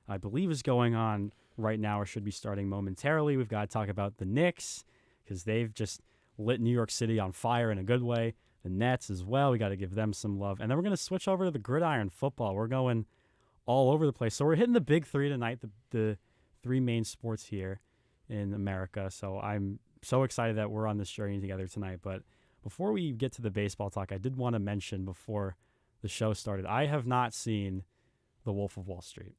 I believe is going on right now or should be starting momentarily. We've got to talk about the Knicks because they've just lit New York City on fire in a good way. The Nets as well. We got to give them some love. And then we're going to switch over to the gridiron football. We're going all over the place. So we're hitting the big three tonight, the three main sports here in America. So I'm so excited that we're on this journey together tonight. But before we get to the baseball talk, I did want to mention before the show started, I have not seen The Wolf of Wall Street.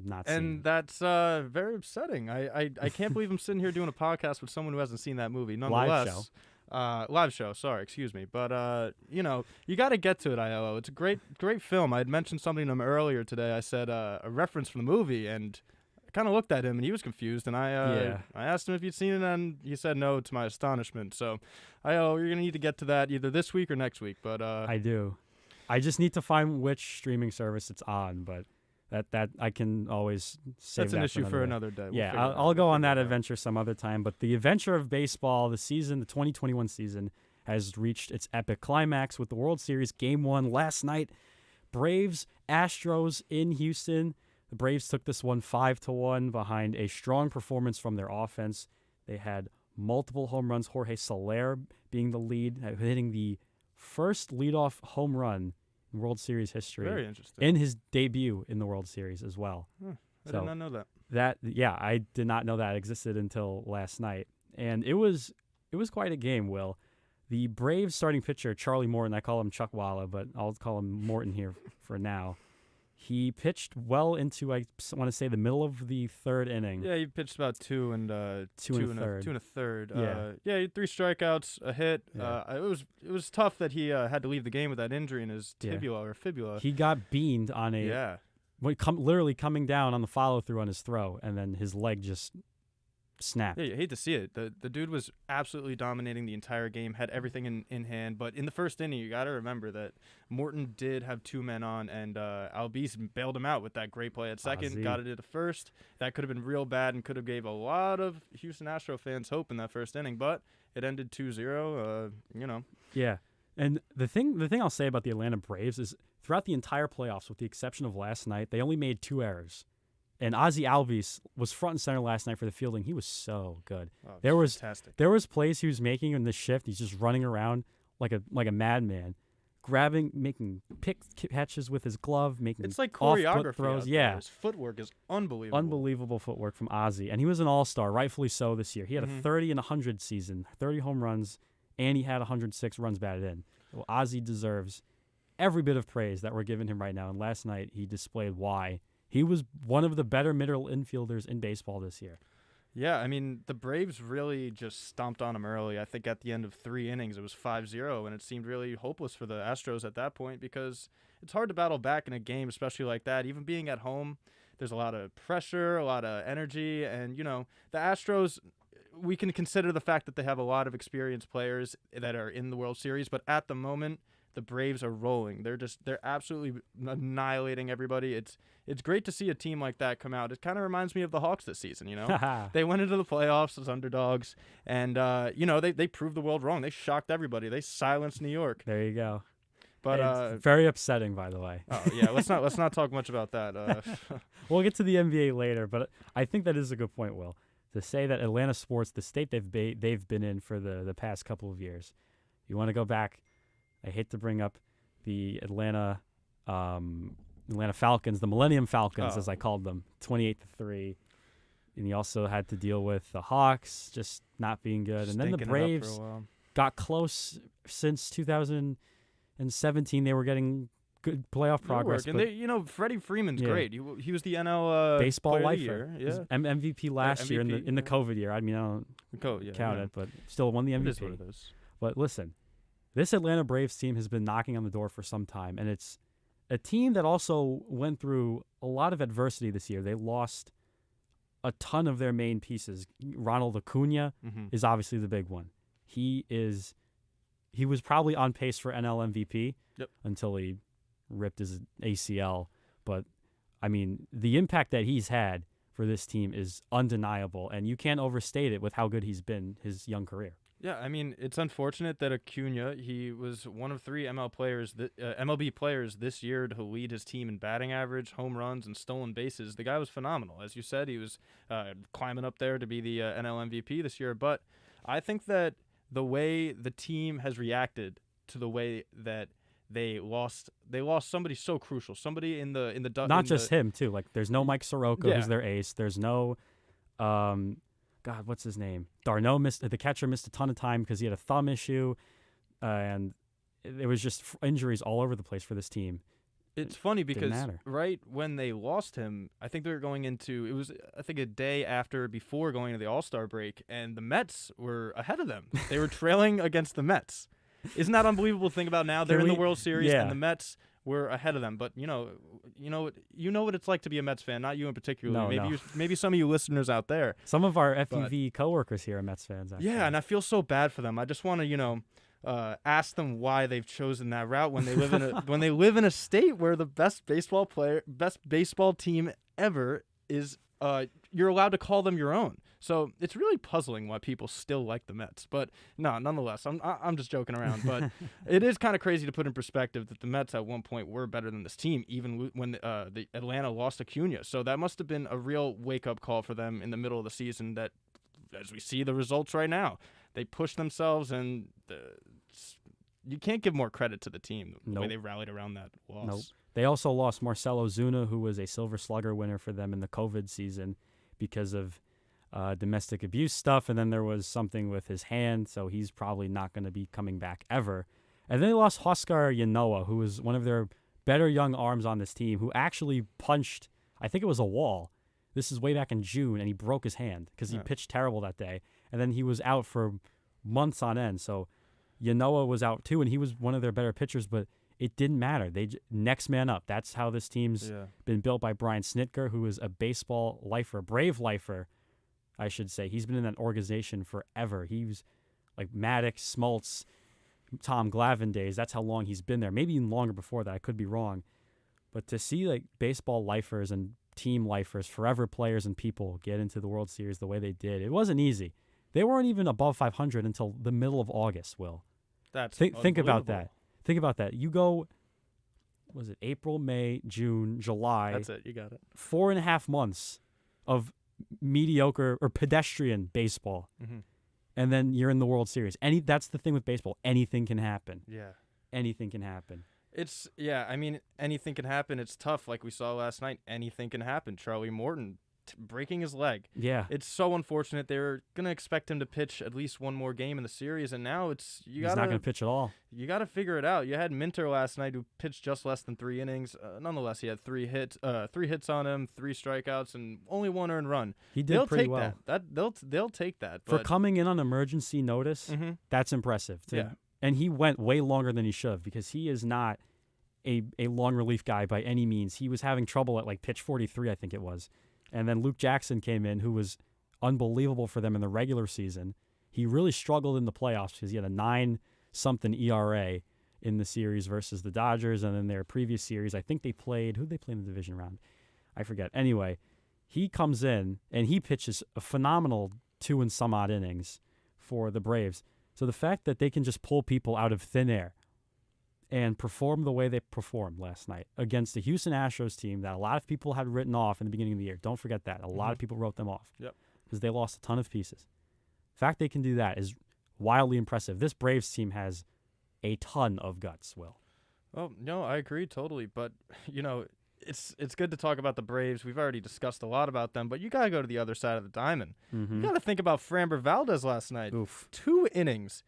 Not seen And it. that's very upsetting. I can't believe I'm sitting here doing a podcast with someone who hasn't seen that movie. Nonetheless, live show. Sorry, excuse me. But you got to get to it, ILO. It's a great film. I had mentioned something to him earlier today. I said a reference from the movie, and I kind of looked at him, and he was confused. And I asked him if he'd seen it, and he said no, to my astonishment. So, ILO, you're gonna need to get to that either this week or next week. But I do. I just need to find which streaming service it's on, but that I can always save. That's an issue for day. another day. Yeah, I'll go on that adventure some other time. But the adventure of baseball, the 2021 season, has reached its epic climax with the World Series Game 1 last night. Braves, Astros in Houston. The Braves took this one 5-1 behind a strong performance from their offense. They had multiple home runs. Jorge Soler being the lead, hitting the first leadoff home run in World Series history. Very interesting. In his debut in the World Series as well. I did not know that. I did not know that existed until last night. And it was quite a game, Will. The Braves starting pitcher, Charlie Morton, I call him Chuck Walla, but I'll call him Morton here for now. He pitched well into, I want to say, the middle of the third inning. Yeah, he pitched about two and a third. Yeah. He had 3 strikeouts, a hit. Yeah. It was tough that he had to leave the game with that injury in his tibia or fibula. He got beamed on literally coming down on the follow through on his throw, and then his leg just snapped. Yeah, you hate to see it. The dude was absolutely dominating the entire game, had everything in hand. But in the first inning, you got to remember that Morton did have 2 men on, and Albies bailed him out with that great play at second. Got it at the first. That could have been real bad and could have gave a lot of Houston Astro fans hope in that first inning. But it ended 2-0. Yeah, and the thing I'll say about the Atlanta Braves is throughout the entire playoffs, with the exception of last night, they only made 2 errors. And Ozzie Albies was front and center last night for the fielding. He was so good. Oh, there was plays he was making in the shift. He's just running around like a madman, making pick catches with his glove, making it's like off-foot choreography throws. Yeah, his footwork is unbelievable. Unbelievable footwork from Ozzie, and he was an all-star, rightfully so this year. He had a 30 and 100 season, 30 home runs, and he had 106 runs batted in. Well, Ozzie deserves every bit of praise that we're giving him right now. And last night he displayed why. He was one of the better middle infielders in baseball this year. Yeah, I mean, the Braves really just stomped on him early. I think at the end of 3 innings, it was 5-0, and it seemed really hopeless for the Astros at that point because it's hard to battle back in a game, especially like that. Even being at home, there's a lot of pressure, a lot of energy, and, the Astros, we can consider the fact that they have a lot of experienced players that are in the World Series, but at the moment, the Braves are rolling. They're absolutely annihilating everybody. It's great to see a team like that come out. It kind of reminds me of the Hawks this season, They went into the playoffs as underdogs, and, they proved the world wrong. They shocked everybody. They silenced New York. There you go. But it's very upsetting, by the way. Oh, yeah, let's not talk much about that. We'll get to the NBA later, but I think that is a good point, Will, to say that Atlanta sports, the state they've been in for the past couple of years. You want to go back, I hate to bring up the Atlanta Falcons, the Millennium Falcons, as I called them, 28-3. And you also had to deal with the Hawks just not being good. And then the Braves got close since 2017. They were getting good playoff progress. And Freddie Freeman's great. He was the NL baseball lifer. Year. Yeah. MVP last year in the COVID year. I mean, I don't count it, but still won the MVP. It is what it is. But listen, this Atlanta Braves team has been knocking on the door for some time, and it's a team that also went through a lot of adversity this year. They lost a ton of their main pieces. Ronald Acuna is obviously the big one. He was probably on pace for NL MVP until he ripped his ACL. But, I mean, the impact that he's had for this team is undeniable, and you can't overstate it with how good he's been his young career. Yeah, I mean, it's unfortunate that Acuna, he was one of three MLB players this year to lead his team in batting average, home runs, and stolen bases. The guy was phenomenal. As you said, he was climbing up there to be the NL MVP this year. But I think that the way the team has reacted to the way that they lost somebody so crucial, somebody Not just him too. Like there's no Mike Soroka, Yeah. who's their ace. There's no, God, what's his name? Darno the catcher missed a ton of time because he had a thumb issue, and it was just injuries all over the place for this team. It's funny because matter. right when they lost him, I think they were going into, it was I think a day before going to the All-Star break, and the Mets were ahead of them. They were trailing against the Mets. Isn't that unbelievable to think about now? They're in the World Series and the Mets were ahead of them. But you know what it's like to be a Mets fan, not you in particular. No. Maybe some of you listeners out there. Some of our FUV coworkers here are Mets fans. Actually. Yeah, and I feel so bad for them. I just want to ask them why they've chosen that route when they live in a state where the best baseball team ever is. You're allowed to call them your own. So it's really puzzling why people still like the Mets. But no, nonetheless, I'm just joking around. But it is kind of crazy to put in perspective that the Mets at one point were better than this team, even when the Atlanta lost Acuna. So that must have been a real wake-up call for them in the middle of the season that, as we see the results right now, they pushed themselves, and you can't give more credit to the team the way they rallied around that loss. Nope. They also lost Marcelo Zuna, who was a Silver Slugger winner for them in the COVID season because of domestic abuse stuff, and then there was something with his hand, so he's probably not going to be coming back ever. And then they lost Huascar Yanoa, who was one of their better young arms on this team, who actually punched, I think it was a wall. This is way back in June, and he broke his hand because he pitched terrible that day. And then he was out for months on end. So Yanoa was out too, and he was one of their better pitchers, but it didn't matter. Next man up. That's how this team's been built by Brian Snitker, who is a baseball lifer, brave lifer, I should say. He's been in that organization forever. He was like Maddox, Smoltz, Tom Glavine days. That's how long he's been there. Maybe even longer before that. I could be wrong. But to see like baseball lifers and team lifers, forever players and people get into the World Series the way they did, it wasn't easy. They weren't even above 500 until the middle of August, Will. Think about that. Think about that. You go, was it April, May, June, July? That's it. You got it. 4.5 months of mediocre or pedestrian baseball. Mm-hmm. And then you're in the World Series. That's the thing with baseball. Anything can happen. Yeah. Anything can happen. I mean, anything can happen. It's tough. Like we saw last night, anything can happen. Charlie Morton breaking his leg. Yeah. It's so unfortunate. They're going to expect him to pitch at least one more game in the series, and now he's not going to pitch at all. You got to figure it out. You had Minter last night who pitched just less than 3 innings. Nonetheless, he had 3 hits on him, 3 strikeouts, and only 1 earned run. He did pretty well. They'll take that. For coming in on emergency notice, that's impressive. And he went way longer than he should have because he is not a long relief guy by any means. He was having trouble at like pitch 43, I think it was. And then Luke Jackson came in, who was unbelievable for them in the regular season. He really struggled in the playoffs because he had a 9-something ERA in the series versus the Dodgers. And then their previous series, I think who'd they play in the division round? I forget. Anyway, he comes in and he pitches a phenomenal 2 and some odd innings for the Braves. So the fact that they can just pull people out of thin air and perform the way they performed last night against the Houston Astros team that a lot of people had written off in the beginning of the year. Don't forget that. A lot of people wrote them off because they lost a ton of pieces. The fact they can do that is wildly impressive. This Braves team has a ton of guts, Will. Oh, no, I agree totally. But, it's good to talk about the Braves. We've already discussed a lot about them, but you got to go to the other side of the diamond. You got to think about Framber Valdez last night. Oof. 2 innings,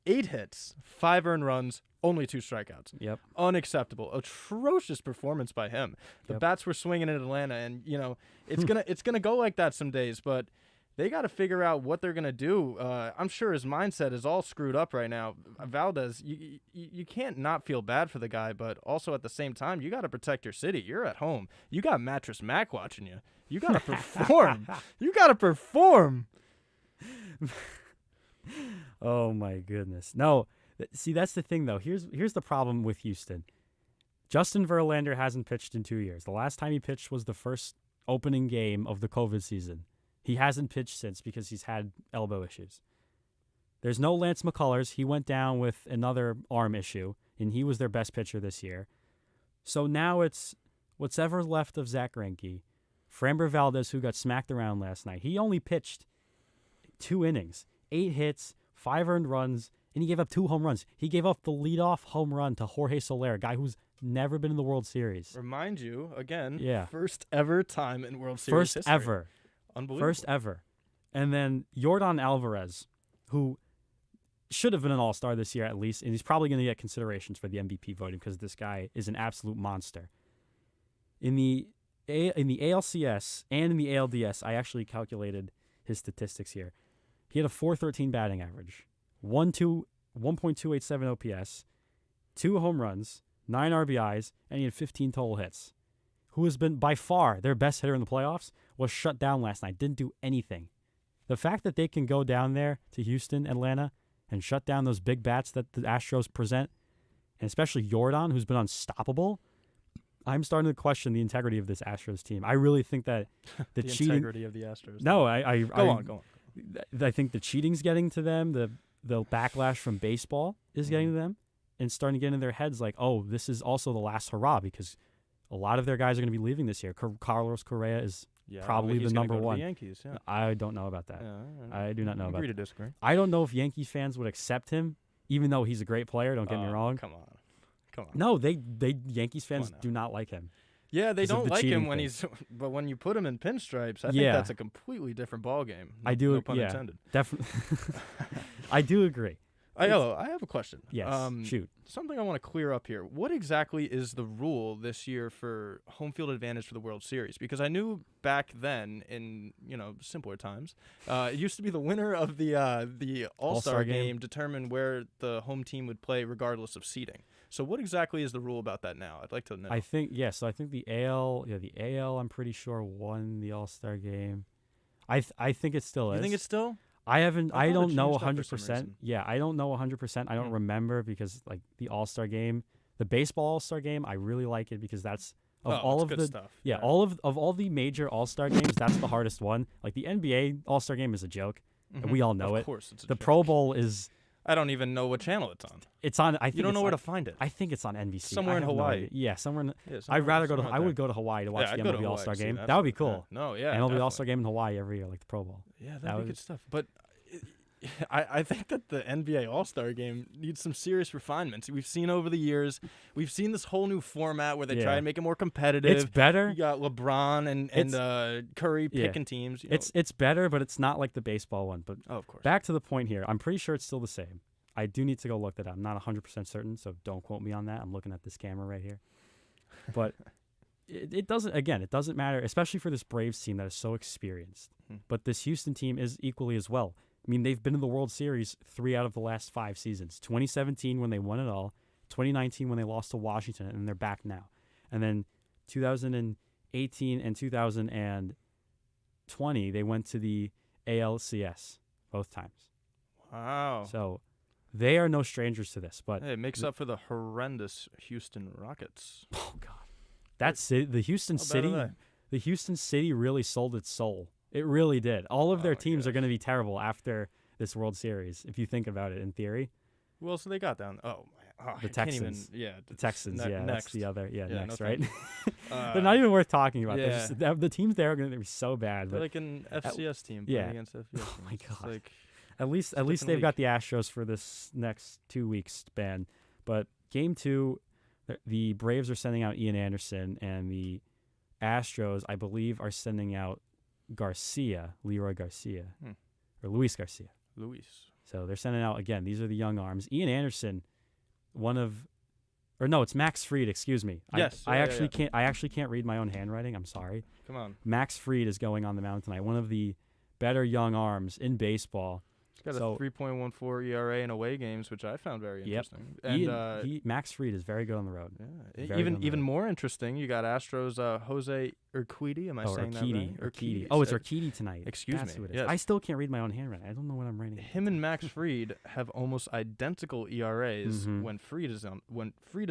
8 hits, 5 earned runs, only 2 strikeouts. Yep. Unacceptable. Atrocious performance by him. The bats were swinging in Atlanta, and it's gonna go like that some days. But they got to figure out what they're gonna do. I'm sure his mindset is all screwed up right now. Valdez, you can't not feel bad for the guy, but also at the same time, you got to protect your city. You're at home. You got Mattress Mac watching you. You got to perform. You got to perform. Oh my goodness. No. See, that's the thing, though. Here's the problem with Houston. Justin Verlander hasn't pitched in 2 years. The last time he pitched was the first opening game of the COVID season. He hasn't pitched since because he's had elbow issues. There's no Lance McCullers. He went down with another arm issue, and he was their best pitcher this year. So now it's what's ever left of Zach Greinke. Framber Valdez, who got smacked around last night. He only pitched 2 innings, 8 hits, 5 earned runs, and he gave up 2 home runs. He gave up the leadoff home run to Jorge Soler, a guy who's never been in the World Series. Remind you, again, Yeah. first ever time in World Series history. Ever. Unbelievable. First ever. And then Yordan Alvarez, who should have been an all-star this year at least, and he's probably going to get considerations for the MVP voting because this guy is an absolute monster. In the ALCS and in the ALDS, I actually calculated his statistics here. He had a .413 batting average, 1.287 OPS, 2 home runs, 9 RBIs, and he had 15 total hits. Who has been by far their best hitter in the playoffs, was shut down last night, didn't do anything. The fact that they can go down there to Houston, Atlanta, and shut down those big bats that the Astros present, and especially Yordan, who's been unstoppable, I'm starting to question the integrity of this Astros team. I really think that the cheating integrity of the Astros. No, Go on. I think the cheating's getting to them. The backlash from baseball is getting to them, and starting to get in their heads like, oh, this is also the last hurrah because a lot of their guys are going to be leaving this year. Carlos Correa is probably the number one. The Yankees, yeah. I don't know about that. I do not know about Agree that. to disagree. I don't know if Yankees fans would accept him, even though he's a great player. Don't get me wrong. Come on. No, they Yankees fans do not like him. Yeah, they don't like him when thing. but when you put him in pinstripes, I think that's a completely different ballgame. I do. No pun intended. Definitely. I do agree. I have a question. Yes. Shoot. Something I want to clear up here. What exactly is the rule this year for home field advantage for the World Series? Because I knew back then, in simpler times, it used to be the winner of the All-Star game determined where the home team would play regardless of seeding. So what exactly is the rule about that now? I'd like to know. I think So I think the AL. I'm pretty sure won the All-Star game. I think it still is. You think it's still? I haven't. I don't know 100%. Yeah, I don't know 100%. I don't remember because like the All-Star game, the baseball All-Star game, I really like it because that's all of good the stuff. Yeah, all of all the major All-Star games, that's the hardest one. Like the NBA All-Star game is a joke, and we all know it. Of course, it's a the joke. Pro Bowl is. I don't even know what channel it's on. It's on. You don't know where to find it. I think it's on NBC. Somewhere in Hawaii. Somewhere. Yeah, I'd rather go to. somewhere I there. would go to Hawaii to watch the I'd go to MLB All-Star Hawaii, game. see, That would be cool. No, yeah. MLB definitely. All-Star game in Hawaii every year, like the Pro Bowl. Yeah, that'd be good stuff. But I think that the NBA All-Star game needs some serious refinements. We've seen over the years, we've seen this whole new format where they try and make it more competitive. It's better. You got LeBron and Curry picking teams. It's better, but it's not like the baseball one. But of course. Back to the point here. I'm pretty sure it's still the same. I do need to go look that up. I'm not 100% certain, so don't quote me on that. I'm looking at this camera right here. But it doesn't matter, especially for this Braves team that is so experienced. But this Houston team is equally as well. I mean, they've been in the World Series 3 out of the last 5 seasons. 2017 when they won it all, 2019 when they lost to Washington, and they're back now. And then 2018 and 2020, they went to the ALCS both times. Wow. So they are no strangers to this. But it makes up for the horrendous Houston Rockets. Oh God, that's it. The Houston City. The Houston City really sold its soul. It really did. All of their teams are going to be terrible after this World Series, if you think about it in theory. Well, so they got down. The Texans. The Texans. next. That's the other. Next, right? They're They're not even worth talking about. Yeah. The teams there are going to be so bad. They're like an FCS team playing against FCS teams. Oh my God. Like, at least they've got the Astros for this next 2 weeks span. But Game 2, the Braves are sending out Ian Anderson, and the Astros, I believe, are sending out Leroy Garcia, or Luis Garcia. So they're sending out, again, these are the young arms. Ian Anderson, it's Max Fried, excuse me. Yes. I actually can't read my own handwriting. I'm sorry. Come on. Max Fried is going on the mound tonight. One of the better young arms in baseball. He's got a 3.14 ERA in away games, which I found very interesting. Yep. And Max Fried is very good on the road. Yeah. Even more interesting, you got Astros Jose Urquidy. Am I saying that right? Urquidy. Oh, it's Urquidy tonight. Excuse That's me. who it is. Yes. I still can't read my own handwriting. I don't know what I'm writing. Him and Max Fried have almost identical ERAs when Fried is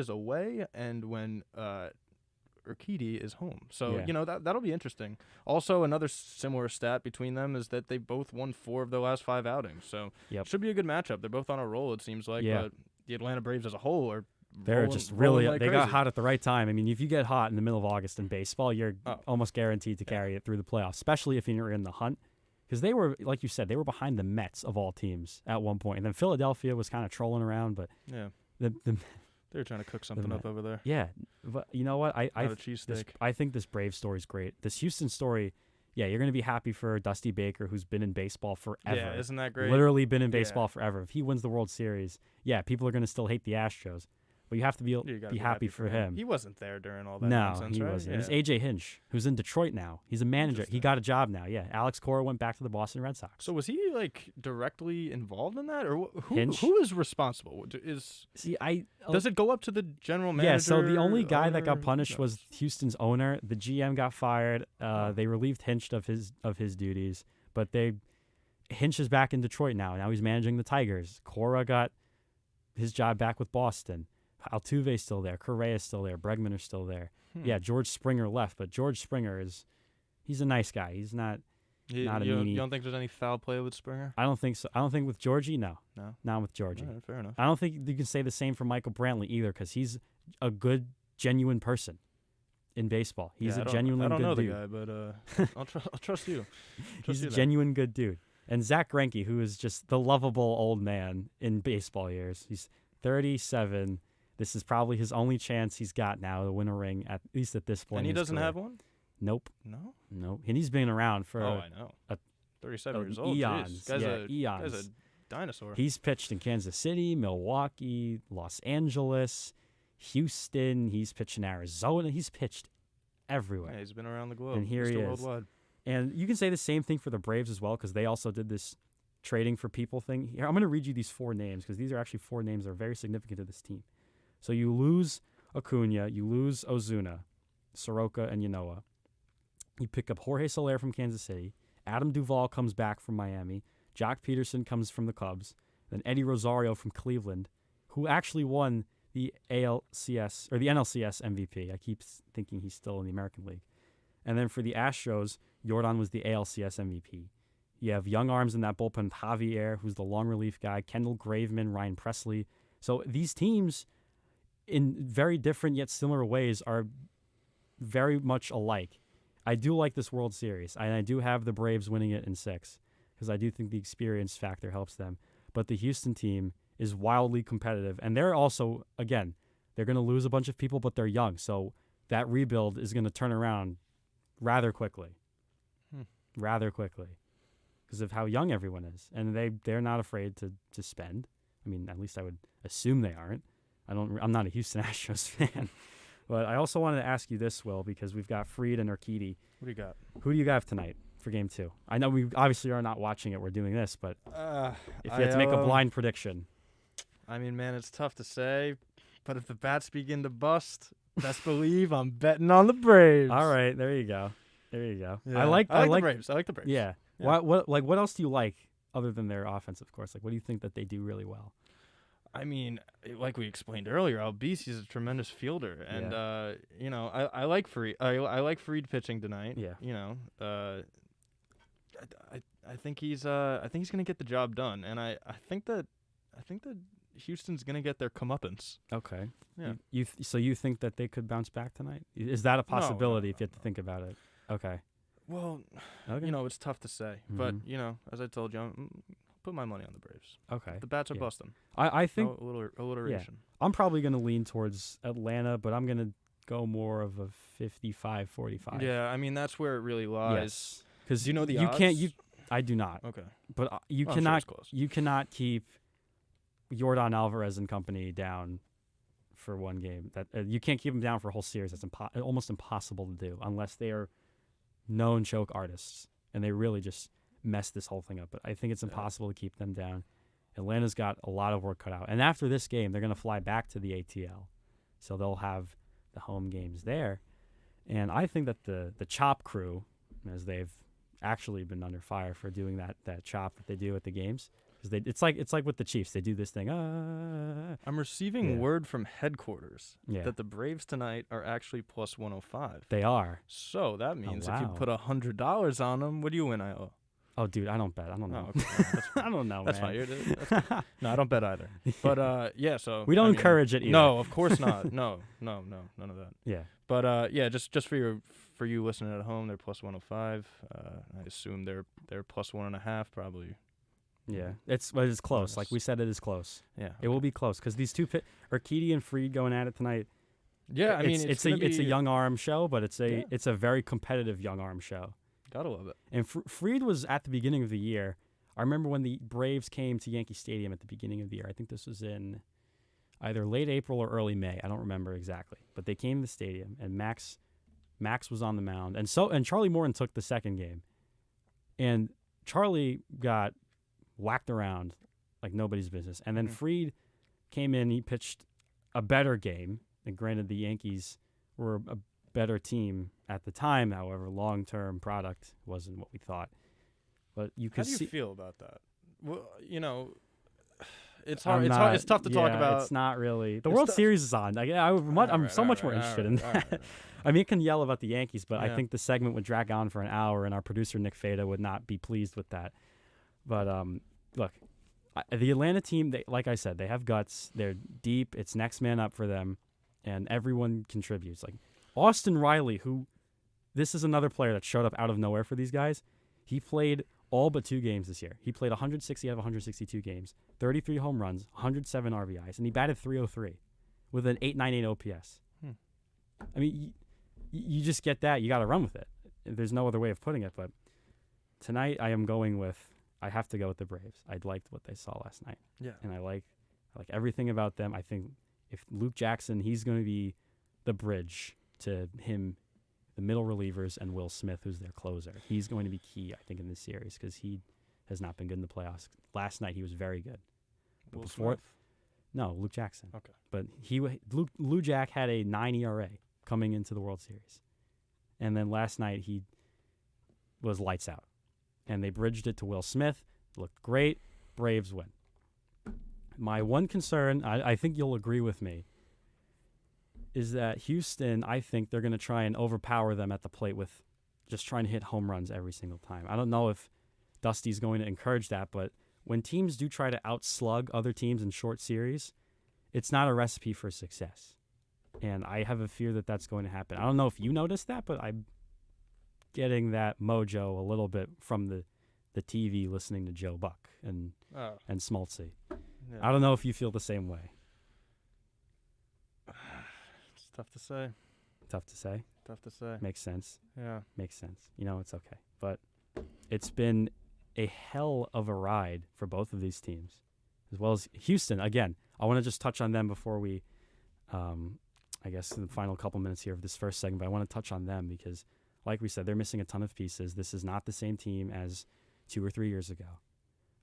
away and when Urquidy is home. So, Yeah. that'll be interesting. Also, another similar stat between them is that they both won 4 of their last 5 outings. So, Yep. should be a good matchup. They're both on a roll, it seems like. Yeah. But the Atlanta Braves as a whole are They're just really like they got crazy. hot at the right time. I mean, if you get hot in the middle of August in baseball, you're Oh. almost guaranteed to carry it through the playoffs, especially if you're in the hunt. Because they were, like you said, they were behind the Mets of all teams at one point, and then Philadelphia was kind of trolling around. But Yeah. the They're trying to cook something up over there. yeah, but you know what? Not a cheesesteak. I think this Braves story is great. This Houston story, yeah, you're gonna be happy for Dusty Baker, who's been in baseball forever. Yeah, isn't that great? Literally been in baseball Yeah. forever. If he wins the World Series, yeah, people are gonna still hate the Astros, but you have to You gotta be happy for him. He wasn't there during all that No, nonsense, he right? wasn't. Yeah. It was AJ Hinch, who's in Detroit now. He's a manager. He Interesting. got a job now. Yeah, Alex Cora went back to the Boston Red Sox. So was he like directly involved in that, or Hinch? who is responsible? See, Does it go up to the general manager? yeah. So the only guy that got owner? punished Who was knows? Houston's owner. The GM got fired. They relieved Hinch of his duties, but Hinch is back in Detroit now. Now he's managing the Tigers. Cora got his job back with Boston. Altuve's still there. Correa's still there. Bregman are still there. Yeah, George Springer left, but George Springer he's a nice guy. He's not not a meanie. You don't think there's any foul play with Springer? I don't think so. I don't think with Georgie, no. No. Not with Georgie. All right, fair enough. I don't think you can say the same for Michael Brantley either, because he's a good, genuine person in baseball. He's Yeah, a genuinely I don't good know dude. the guy, but I'll trust you. He's a genuine good dude. And Zach Greinke, who is just the lovable old man in baseball years. He's 37. This is probably his only chance he's got now to win a ring, at least at this point. And he in his doesn't career. have one? Nope. No? Nope. And he's been around for I know. 37 years old. eons. Jeez. Guy's Eons. a dinosaur. He's pitched in Kansas City, Milwaukee, Los Angeles, Houston. He's pitched in Arizona. He's pitched everywhere. Yeah, he's been around the globe. And here Mr. he is. Worldwide. And you can say the same thing for the Braves as well, because they also did this trading for people thing. Here, I'm going to read you these 4 names, because these are actually 4 names that are very significant to this team. So you lose Acuna, you lose Ozuna, Soroka, and Yanoa. You pick up Jorge Soler from Kansas City. Adam Duvall comes back from Miami. Jock Peterson comes from the Cubs. Then Eddie Rosario from Cleveland, who actually won the ALCS or the NLCS MVP. I keep thinking he's still in the American League. And then for the Astros, Jordan was the ALCS MVP. You have young arms in that bullpen, Javier, who's the long relief guy, Kendall Graveman, Ryan Presley. So these teams, in very different yet similar ways, are very much alike. I do like this World Series, and I do have the Braves winning it in 6, because I do think the experience factor helps them. But the Houston team is wildly competitive, and they're also, again, they're going to lose a bunch of people, but they're young, so that rebuild is going to turn around rather quickly. Rather quickly, because of how young everyone is, and they're not afraid to spend. I mean, at least I would assume they aren't. I'm not a Houston Astros fan. But I also wanted to ask you this, Will, because we've got Fried and Urquidy. What do you got? Who do you have tonight for Game 2? I know we obviously are not watching it. We're doing this, but if you had to make a blind prediction. I mean, man, it's tough to say, but if the bats begin to bust, best believe I'm betting on the Braves. All right, there you go. There you go. Yeah. I like the Braves. I like the Braves. Yeah. Yeah. What else do you like other than their offense, of course? Like, what do you think that they do really well? I mean, like we explained earlier, Albisi is a tremendous fielder, and I like Fried. I like Fried pitching tonight. Yeah. I think he's gonna get the job done, and I think that Houston's gonna get their comeuppance. Okay. Yeah. So you think that they could bounce back tonight? Is that a possibility if you have to no. think about it? Okay. Well, Okay. it's tough to say, but Mhm. as I told you, put my money on the Braves. Okay. The bats are Yeah. busting. I think A little alliteration. I'm probably going to lean towards Atlanta, but I'm going to go more of a 55-45. Yeah, I mean that's where it really lies. Yes. Because Do you know the you can't. odds? I do not. Okay. But you Well, I'm sure cannot. it's close. You cannot keep Yordan Alvarez and company down for one game. That you can't keep them down for a whole series. That's almost impossible to do unless they are known choke artists and they really just mess this whole thing up. But I think it's impossible to keep them down. Atlanta's got a lot of work cut out. And after this game, they're going to fly back to the ATL. So they'll have the home games there. And I think that the chop crew, as they've actually been under fire for doing that chop that they do at the games, Because it's like with the Chiefs. They do this thing. I'm receiving word from headquarters that the Braves tonight are actually plus 105. They are. So that means if you wow. put $100 on them, what do you win, I.O.? Oh, dude, I don't bet. I don't know. Oh, okay. That's I don't know, That's man. fine. That's fine. No, I don't bet either. But so we don't encourage it either. No, of course not. No, none of that. Yeah. But just for you listening at home, they're plus 105. I assume they're plus 1.5 probably. Yeah, it's close. Like we said, it is close. Yeah, it will be close because these two Urquidy and Fried going at it tonight. Yeah, I mean it's a young arm show, but it's a very competitive young arm show. Gotta love it. And Fried was at the beginning of the year. I remember when the Braves came to Yankee Stadium at the beginning of the year. I think this was in either late April or early May. I don't remember exactly, but they came to the stadium and Max was on the mound, and Charlie Morton took the second game, and Charlie got whacked around like nobody's business. And then Fried came in, he pitched a better game. And granted, the Yankees were a better team at the time. However, long-term product wasn't what we thought. But you could see. How do you feel about that? Well, it's hard. It's tough to talk about. It's not really. The World Series is on. I'm so much more interested in that. I mean, it can yell about the Yankees, but I think the segment would drag on for an hour, and our producer Nick Fada would not be pleased with that. But look, the Atlanta team, like I said, they have guts. They're deep. It's next man up for them, and everyone contributes. Like Austin Riley, this is another player that showed up out of nowhere for these guys. He played all but 2 games this year. He played 160 out of 162 games, 33 home runs, 107 RBIs, and he batted .303 with an .898 OPS. I mean, you just get that. You got to run with it. There's no other way of putting it. But tonight, I have to go with the Braves. I liked what they saw last night. Yeah. And I like everything about them. I think if Luke Jackson, he's going to be the bridge to him, the middle relievers, and Will Smith, who's their closer. He's going to be key, I think, in this series because he has not been good in the playoffs. Last night, he was very good. But Will Smith? No, Luke Jackson. Okay. But Lou Jack had a 9 ERA coming into the World Series. And then last night, he was lights out. And they bridged it to Will Smith. Looked great. Braves win. My one concern, I think you'll agree with me, is that Houston, I think they're going to try and overpower them at the plate with just trying to hit home runs every single time. I don't know if Dusty's going to encourage that, but when teams do try to outslug other teams in short series, it's not a recipe for success. And I have a fear that that's going to happen. I don't know if you noticed that, but I'm getting that mojo a little bit from the TV listening to Joe Buck and Smoltzy. Yeah. I don't know if you feel the same way. It's tough to say. Tough to say. Makes sense. Yeah. Makes sense. It's okay. But it's been a hell of a ride for both of these teams, as well as Houston. Again, I want to just touch on them before we, I guess, in the final couple minutes here of this first segment, but I want to touch on them because, like we said, they're missing a ton of pieces. This is not the same team as 2 or 3 years ago.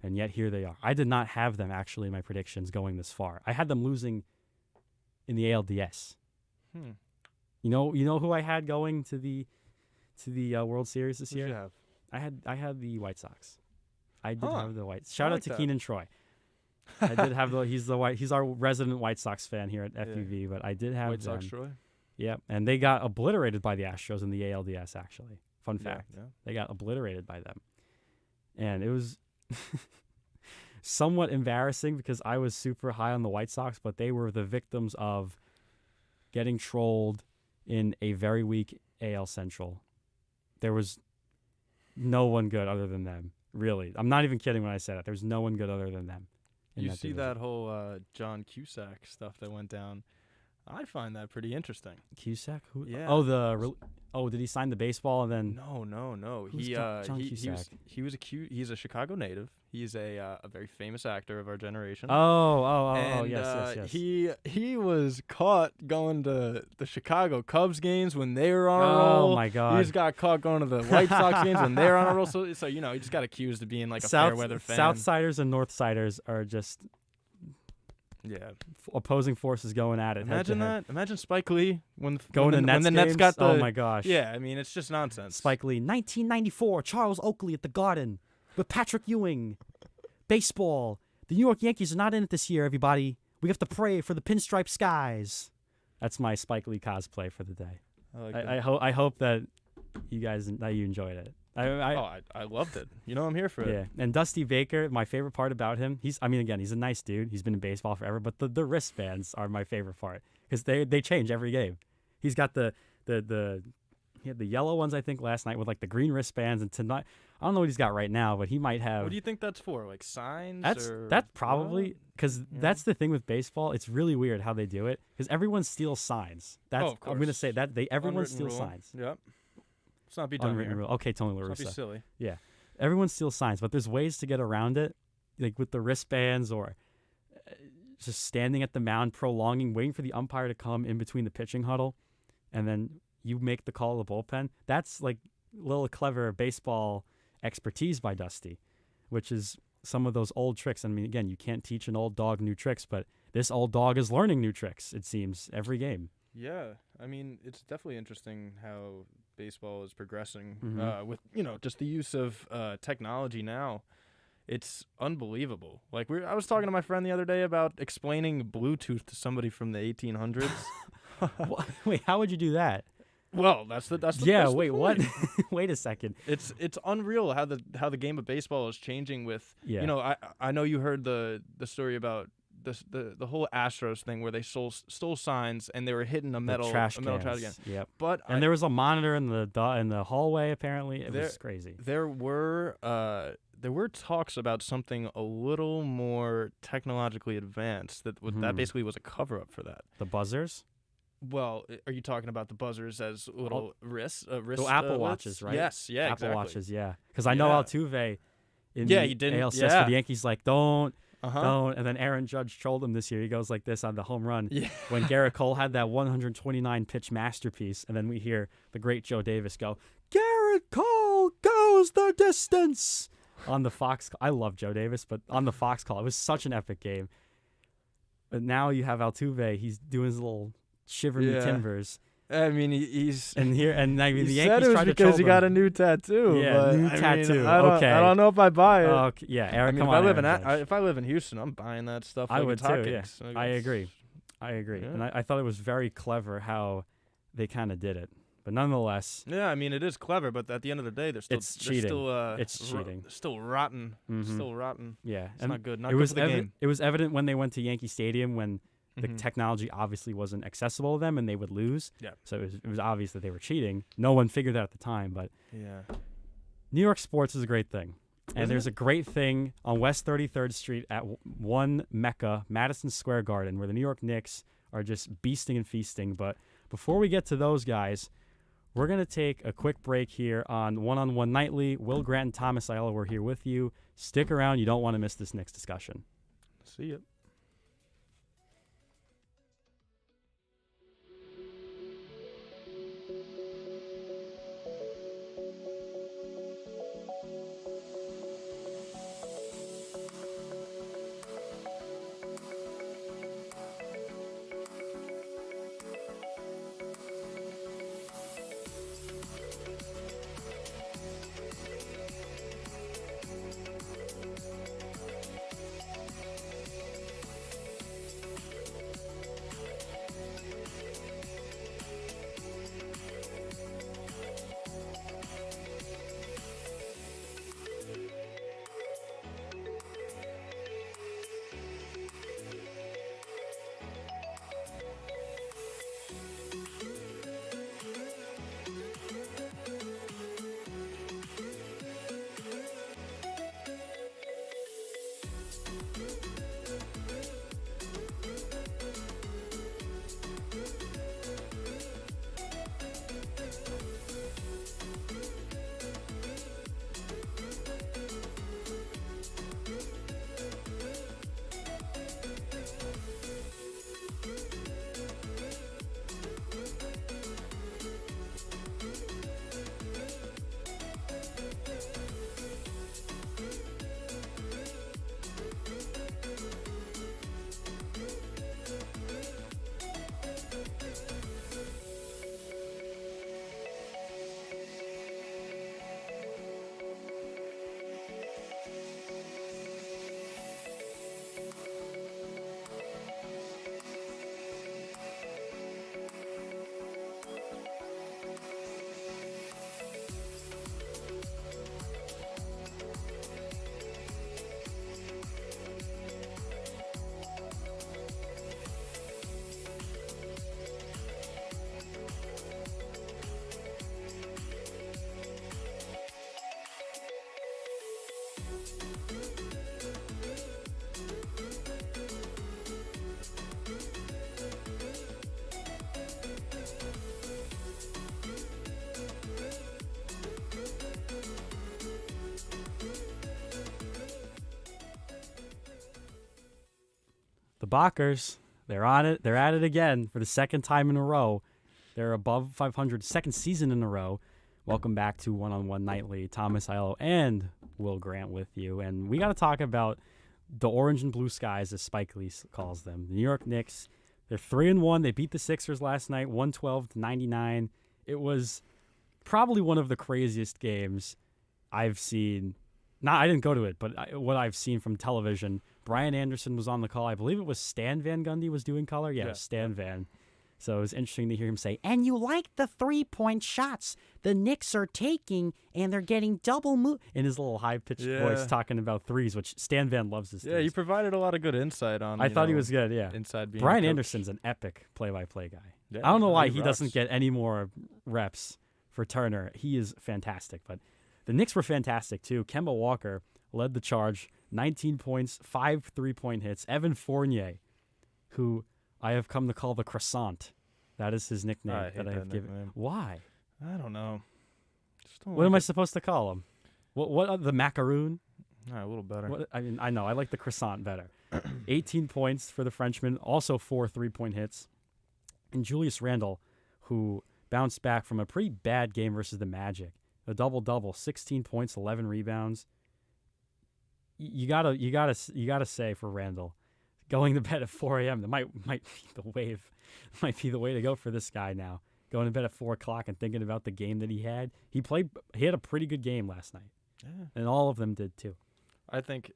And yet here they are. I did not have them actually in my predictions going this far. I had them losing in the ALDS. You know who I had going to the World Series this year? Who'd you have? I had the White Sox. I did have the White. Shout I out like to that. Keenan Troy. I did have he's our resident White Sox fan here at FUV, but I did have White them. Sox Troy? Yep, and they got obliterated by the Astros in the ALDS actually. Fun fact. Yeah. They got obliterated by them. And it was somewhat embarrassing because I was super high on the White Sox, but they were the victims of getting trolled in a very weak AL Central. There was no one good other than them, really. I'm not even kidding when I say that. There's no one good other than them. You see that whole John Cusack stuff that went down. I find that pretty interesting. Cusack? Who? Yeah. Oh, did he sign the baseball and then? No. Who's John Cusack? He's a Chicago native. He's a very famous actor of our generation. Oh, yes. He was caught going to the Chicago Cubs games when they were on a roll. Oh my God. He just got caught going to the White Sox games when they were on a roll. So he just got accused of being like a fair weather fan. Southsiders and Northsiders are just opposing forces going at it. Imagine that. Imagine Spike Lee when the Nets got the. Oh my gosh. Yeah, I mean it's just nonsense. Spike Lee, 1994, Charles Oakley at the Garden with Patrick Ewing. Baseball. The New York Yankees are not in it this year, everybody. We have to pray for the pinstripe skies. That's my Spike Lee cosplay for the day. I hope that you enjoyed it. I loved it. You know, I'm here for it. Yeah, and Dusty Baker, my favorite part about him, he's a nice dude. He's been in baseball forever, but the wristbands are my favorite part because they change every game. He's got he had the yellow ones, I think, last night with like the green wristbands, and tonight I don't know what he's got right now, but he might have. What do you think that's for? Like signs? That's probably because that's the thing with baseball. It's really weird how they do it because everyone steals signs. That's of course. I'm gonna say that everyone steals rule. signs. Yep. Let's not be done Unwritten here. rule. Okay, Tony La Let's Russa. not be silly. Yeah, everyone steals signs, but there's ways to get around it, like with the wristbands or just standing at the mound, prolonging, waiting for the umpire to come in between the pitching huddle, and then you make the call of the bullpen. That's like a little clever baseball expertise by Dusty, which is some of those old tricks. I mean, again, you can't teach an old dog new tricks, but this old dog is learning new tricks, it seems, every game. Yeah, I mean, it's definitely interesting how baseball is progressing with, just the use of technology now. It's unbelievable. Like I was talking to my friend the other day about explaining Bluetooth to somebody from the 1800s. Wait, how would you do that? Well, that's the yeah. that's Wait, the what? point. Wait a second. It's unreal how the game of baseball is changing with. Yeah. I know you heard the story about the whole Astros thing where they stole signs and they were hitting a metal trash trash can. Yep. But there was a monitor in the hallway. Apparently, it was crazy. There were talks about something a little more technologically advanced that basically was a cover up for that. The buzzers. Well, are you talking about the buzzers as little wrist Apple Watches, right? Yes, yeah, Apple exactly. Watches, yeah. Because I know Altuve in he didn't. ALCS for the Yankees, like, don't. And then Aaron Judge trolled him this year. He goes like this on the home run when Garrett Cole had that 129 pitch masterpiece, and then we hear the great Joe Davis go, "Garrett Cole goes the distance." On the Fox, I love Joe Davis, but on the Fox call, it was such an epic game. But now you have Altuve. He's doing his little shivering the timbers. I mean, he's and the Yankees said it was tried to because he troll got a him. new tattoo. Yeah, but, new I tattoo. Mean, okay, I don't know if I buy it. Okay, yeah, Eric, come if on. If I live in Houston, I'm buying that stuff. I like would too. Yeah, I agree. Yeah. And I thought it was very clever how they kind of did it. But nonetheless, yeah, I mean it is clever, but at the end of the day, it's cheating. It's cheating. Still rotten. Mm-hmm. Still rotten. Yeah, it's not good. Not it good was for the game. It was evident when they went to Yankee Stadium when the technology obviously wasn't accessible to them and they would lose. Yeah. So it was obvious that they were cheating. No one figured that at the time, but yeah, New York sports is a great thing. And there's a great thing on West 33rd Street at one Mecca, Madison Square Garden, where the New York Knicks are just beasting and feasting. But before we get to those guys, we're going to take a quick break here on One-on-One Nightly. Will Grant and Thomas Ayala, we're here with you. Stick around. You don't want to miss this Knicks discussion. See ya. Bockers, they're on it. They're at it again for the second time in a row. They're above 500, second season in a row. Welcome back to One-on-One Nightly. Thomas Aiello and Will Grant with you. And we got to talk about the orange and blue skies, as Spike Lee calls them. The New York Knicks, they're 3-1. They beat the Sixers last night, 112-99. It was probably one of the craziest games I've seen. I didn't go to it, but what I've seen from television. Brian Anderson was on the call. I believe it was Stan Van Gundy was doing color. Yeah, it was Stan Van. So it was interesting to hear him say, and you like the 3-point shots the Knicks are taking, and they're getting double move in his little high-pitched voice talking about threes, which Stan Van loves his threes. Yeah, he provided a lot of good insight on I thought he was good, yeah. Inside being Brian Anderson's an epic play-by-play guy. Yeah, I don't know why he he doesn't get any more reps for Turner. He is fantastic, but the Knicks were fantastic, too. Kemba Walker led the charge, 19 points, 5 3-point hits. Evan Fournier, who I have come to call the croissant. That is his nickname I have given. Nickname. Why? I don't know. What am I supposed to call him? What the macaroon? A little better. I know. I like the croissant better. 18 points for the Frenchman, also 4 3-point hits. And Julius Randle, who bounced back from a pretty bad game versus the Magic. A double-double, 16 points, 11 rebounds. You gotta say for Randle, going to bed at 4 a.m. That might be the wave. Might be the way to go for this guy now. Going to bed at 4 o'clock and thinking about the game that he had. He had a pretty good game last night. Yeah. And all of them did too. I think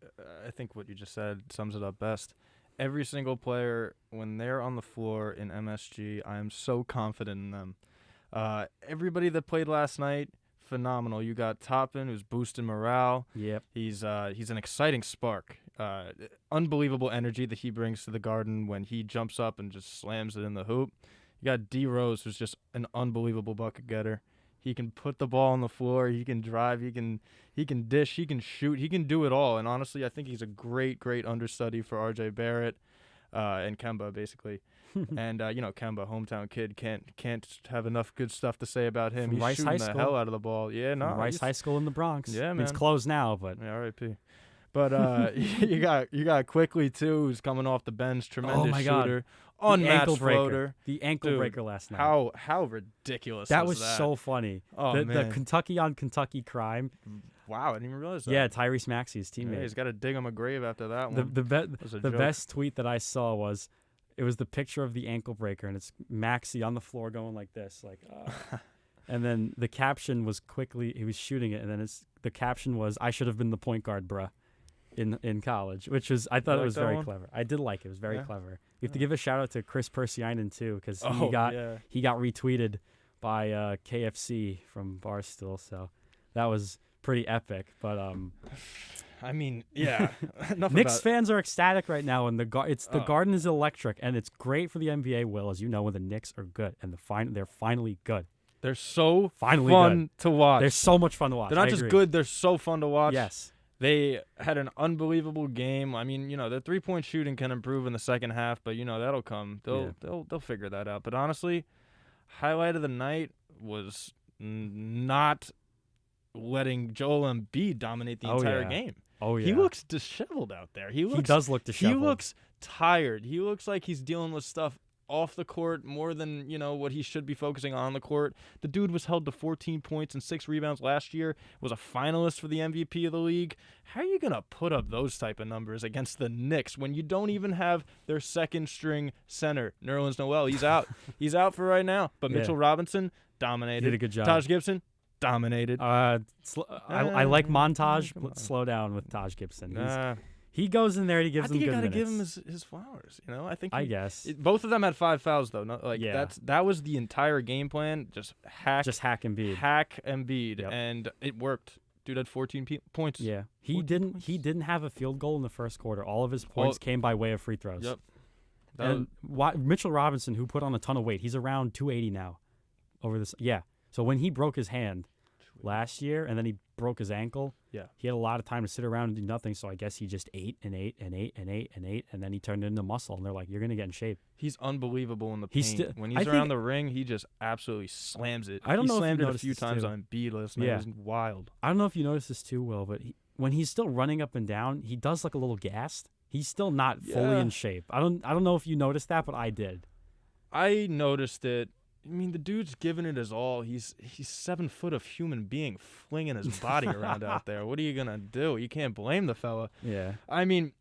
what you just said sums it up best. Every single player, when they're on the floor in MSG, I am so confident in them. Everybody that played last night, phenomenal. You got Toppin, who's boosting morale. Yep. He's an exciting spark. Unbelievable energy that he brings to the Garden when he jumps up and just slams it in the hoop. You got D Rose, who's just an unbelievable bucket getter. He can put the ball on the floor. He can drive. He can dish. He can shoot. He can do it all. And honestly, I think he's a great understudy for R.J. Barrett and Kemba, basically. And Kemba, hometown kid, can't have enough good stuff to say about him. He's Rice shooting High the School. hell out of the ball. Yeah, no. Rice High School in the Bronx. Yeah, man. It's closed now, but yeah, R.I.P. But you got Quickly too, who's coming off the bench, tremendous shooter, unmatched floater. The ankle breaker last night. How ridiculous that was so funny. Oh, the man. Kentucky on Kentucky crime. Wow, I didn't even realize that. Yeah, Tyrese Maxey's teammate. Yeah, he's got to dig him a grave after that one. The best tweet that I saw was the picture of the ankle breaker, and it's Maxey on the floor going like this, and then the caption was Quickly. He was shooting it, and then the caption was, "I should have been the point guard, bruh." In college, which was I thought it was very clever. I did like it. It was very clever. We have to give a shout out to Chris Persianen too, because he got retweeted by KFC from Barstool, so that was pretty epic. But I mean, yeah. Knicks fans are ecstatic right now, and the Garden is electric, and it's great for the NBA. Will, as you know, when the Knicks are good and they're finally good. They're so fun to watch. They're so much fun to watch. They're not just good; they're so fun to watch. Yes. They had an unbelievable game. I mean, their 3-point shooting can improve in the second half, but that'll come. They'll figure that out. But honestly, highlight of the night was not letting Joel Embiid dominate the entire game. Oh yeah. He looks disheveled out there. He does look disheveled. He looks tired. He looks like he's dealing with stuff off the court more than what he should be focusing on the court. The dude was held to 14 points and 6 rebounds last year, was a finalist for the MVP of the league. How are you gonna put up those type of numbers against the Knicks when you don't even have their second string center, Nerlens Noel? He's out. He's out for right now. But Mitchell Robinson dominated. Did a good job. Taj Gibson dominated. I like montage. Let's slow down with Taj Gibson. He goes in there and he gives them good minutes. I think you got to give him his flowers. I guess. Both of them had 5 fouls, though. That was the entire game plan. Just hack Embiid. Hack Embiid. Yep. And it worked. Dude had 14 points. Yeah. He didn't have a field goal in the first quarter. All of his points came by way of free throws. Yep. And Mitchell Robinson, who put on a ton of weight, he's around 280 now. Over this. Yeah. So when he broke his hand last year and then he broke his ankle, he had a lot of time to sit around and do nothing, so I guess he just ate, and then he turned into muscle, and they're like, you're going to get in shape. He's unbelievable in the paint. When he's around the ring, he just absolutely slams it. I don't know if you slammed it a noticed few this times too. on Embiid last night. Yeah. It was wild. I don't know if you noticed this too, Will, but when he's still running up and down, he does look a little gassed. He's still not fully Yeah. in shape. I don't know if you noticed that, but I did. I noticed it. I mean, the dude's giving it his all. He's 7 foot of human being flinging his body around out there. What are you gonna do? You can't blame the fella. Yeah. I mean,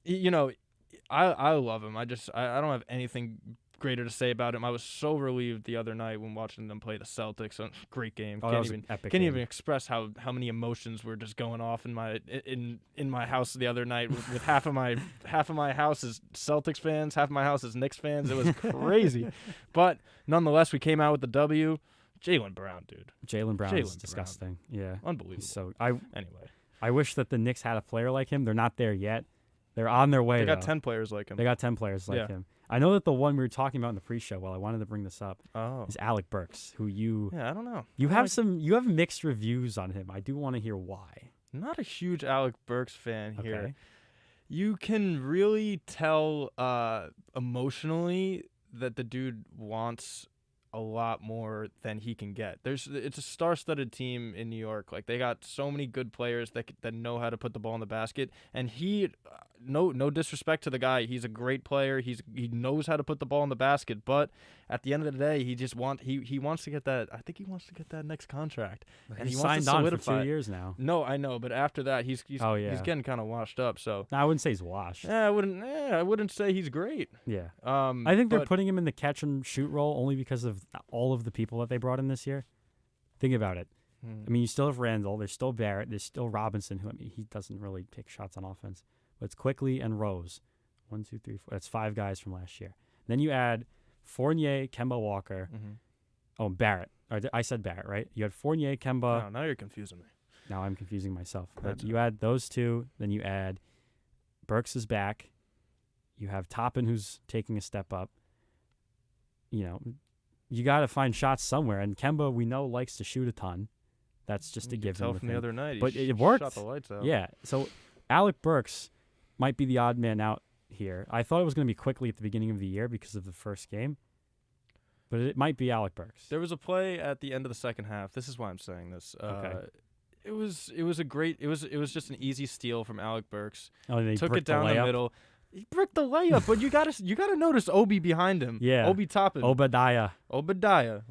I love him. I don't have anything greater to say about him. I was so relieved the other night when watching them play the Celtics. Great game. Oh, that was an epic Can't game. even express how many emotions were just going off in my house the other night with half of my house is Celtics fans, half of my house is Knicks fans. It was crazy. But nonetheless, we came out with the W. Jaylen Brown, dude. Jaylen Brown is disgusting. Yeah. Unbelievable. So Anyway. I wish that the Knicks had a player like him. They're not there yet. They're on their way. They got though. 10 players like him. They got 10 players like him. I know that the one we were talking about in the pre-show, I wanted to bring this up, is Alec Burks, who I don't know. You have mixed reviews on him. I do want to hear why. Not a huge Alec Burks fan here. Okay. You can really tell emotionally that the dude wants a lot more than he can get. It's a star-studded team in New York. Like, they got so many good players that know how to put the ball in the basket. And he, no disrespect to the guy, he's a great player. He knows how to put the ball in the basket. But at the end of the day, he wants to get that. I think he wants to get that next contract. And he wants signed to solidify on for 2 it. years now. No, I know, but after that, he's getting kind of washed up. So No, I wouldn't say he's washed. yeah, I wouldn't say he's great. Yeah. I I think they're putting him in the catch and shoot role only because of all of the people that they brought in this year. Think about it. I mean, you still have Randall. There's still Barrett. There's still Robinson, who, I mean, he doesn't really take shots on offense. But it's Quickly and Rose. 1, 2, 3, 4. That's 5 guys from last year. Then you add Fournier, Kemba Walker. Oh, Barrett. I said Barrett, right? You had Fournier, Kemba. Oh, now you're confusing me. Now I'm confusing myself. But That's you add those two. Then you add Burks is back. You have Toppin, who's taking a step up. You know, you got to find shots somewhere. And Kemba, we know, likes to shoot a ton. That's just a given. Tell from the other night, but he it worked. Shot the lights out. Yeah. So Alec Burks might be the odd man out here. I thought it was going to be Quickly at the beginning of the year because of the first game, but it might be Alec Burks. There was a play at the end of the second half. This is why I'm saying this. Okay. It was just an easy steal from Alec Burks. Oh, and they Took it bricked down the middle. He bricked the layup, but you gotta notice Obi behind him. Yeah. Obi Toppin. Obadiah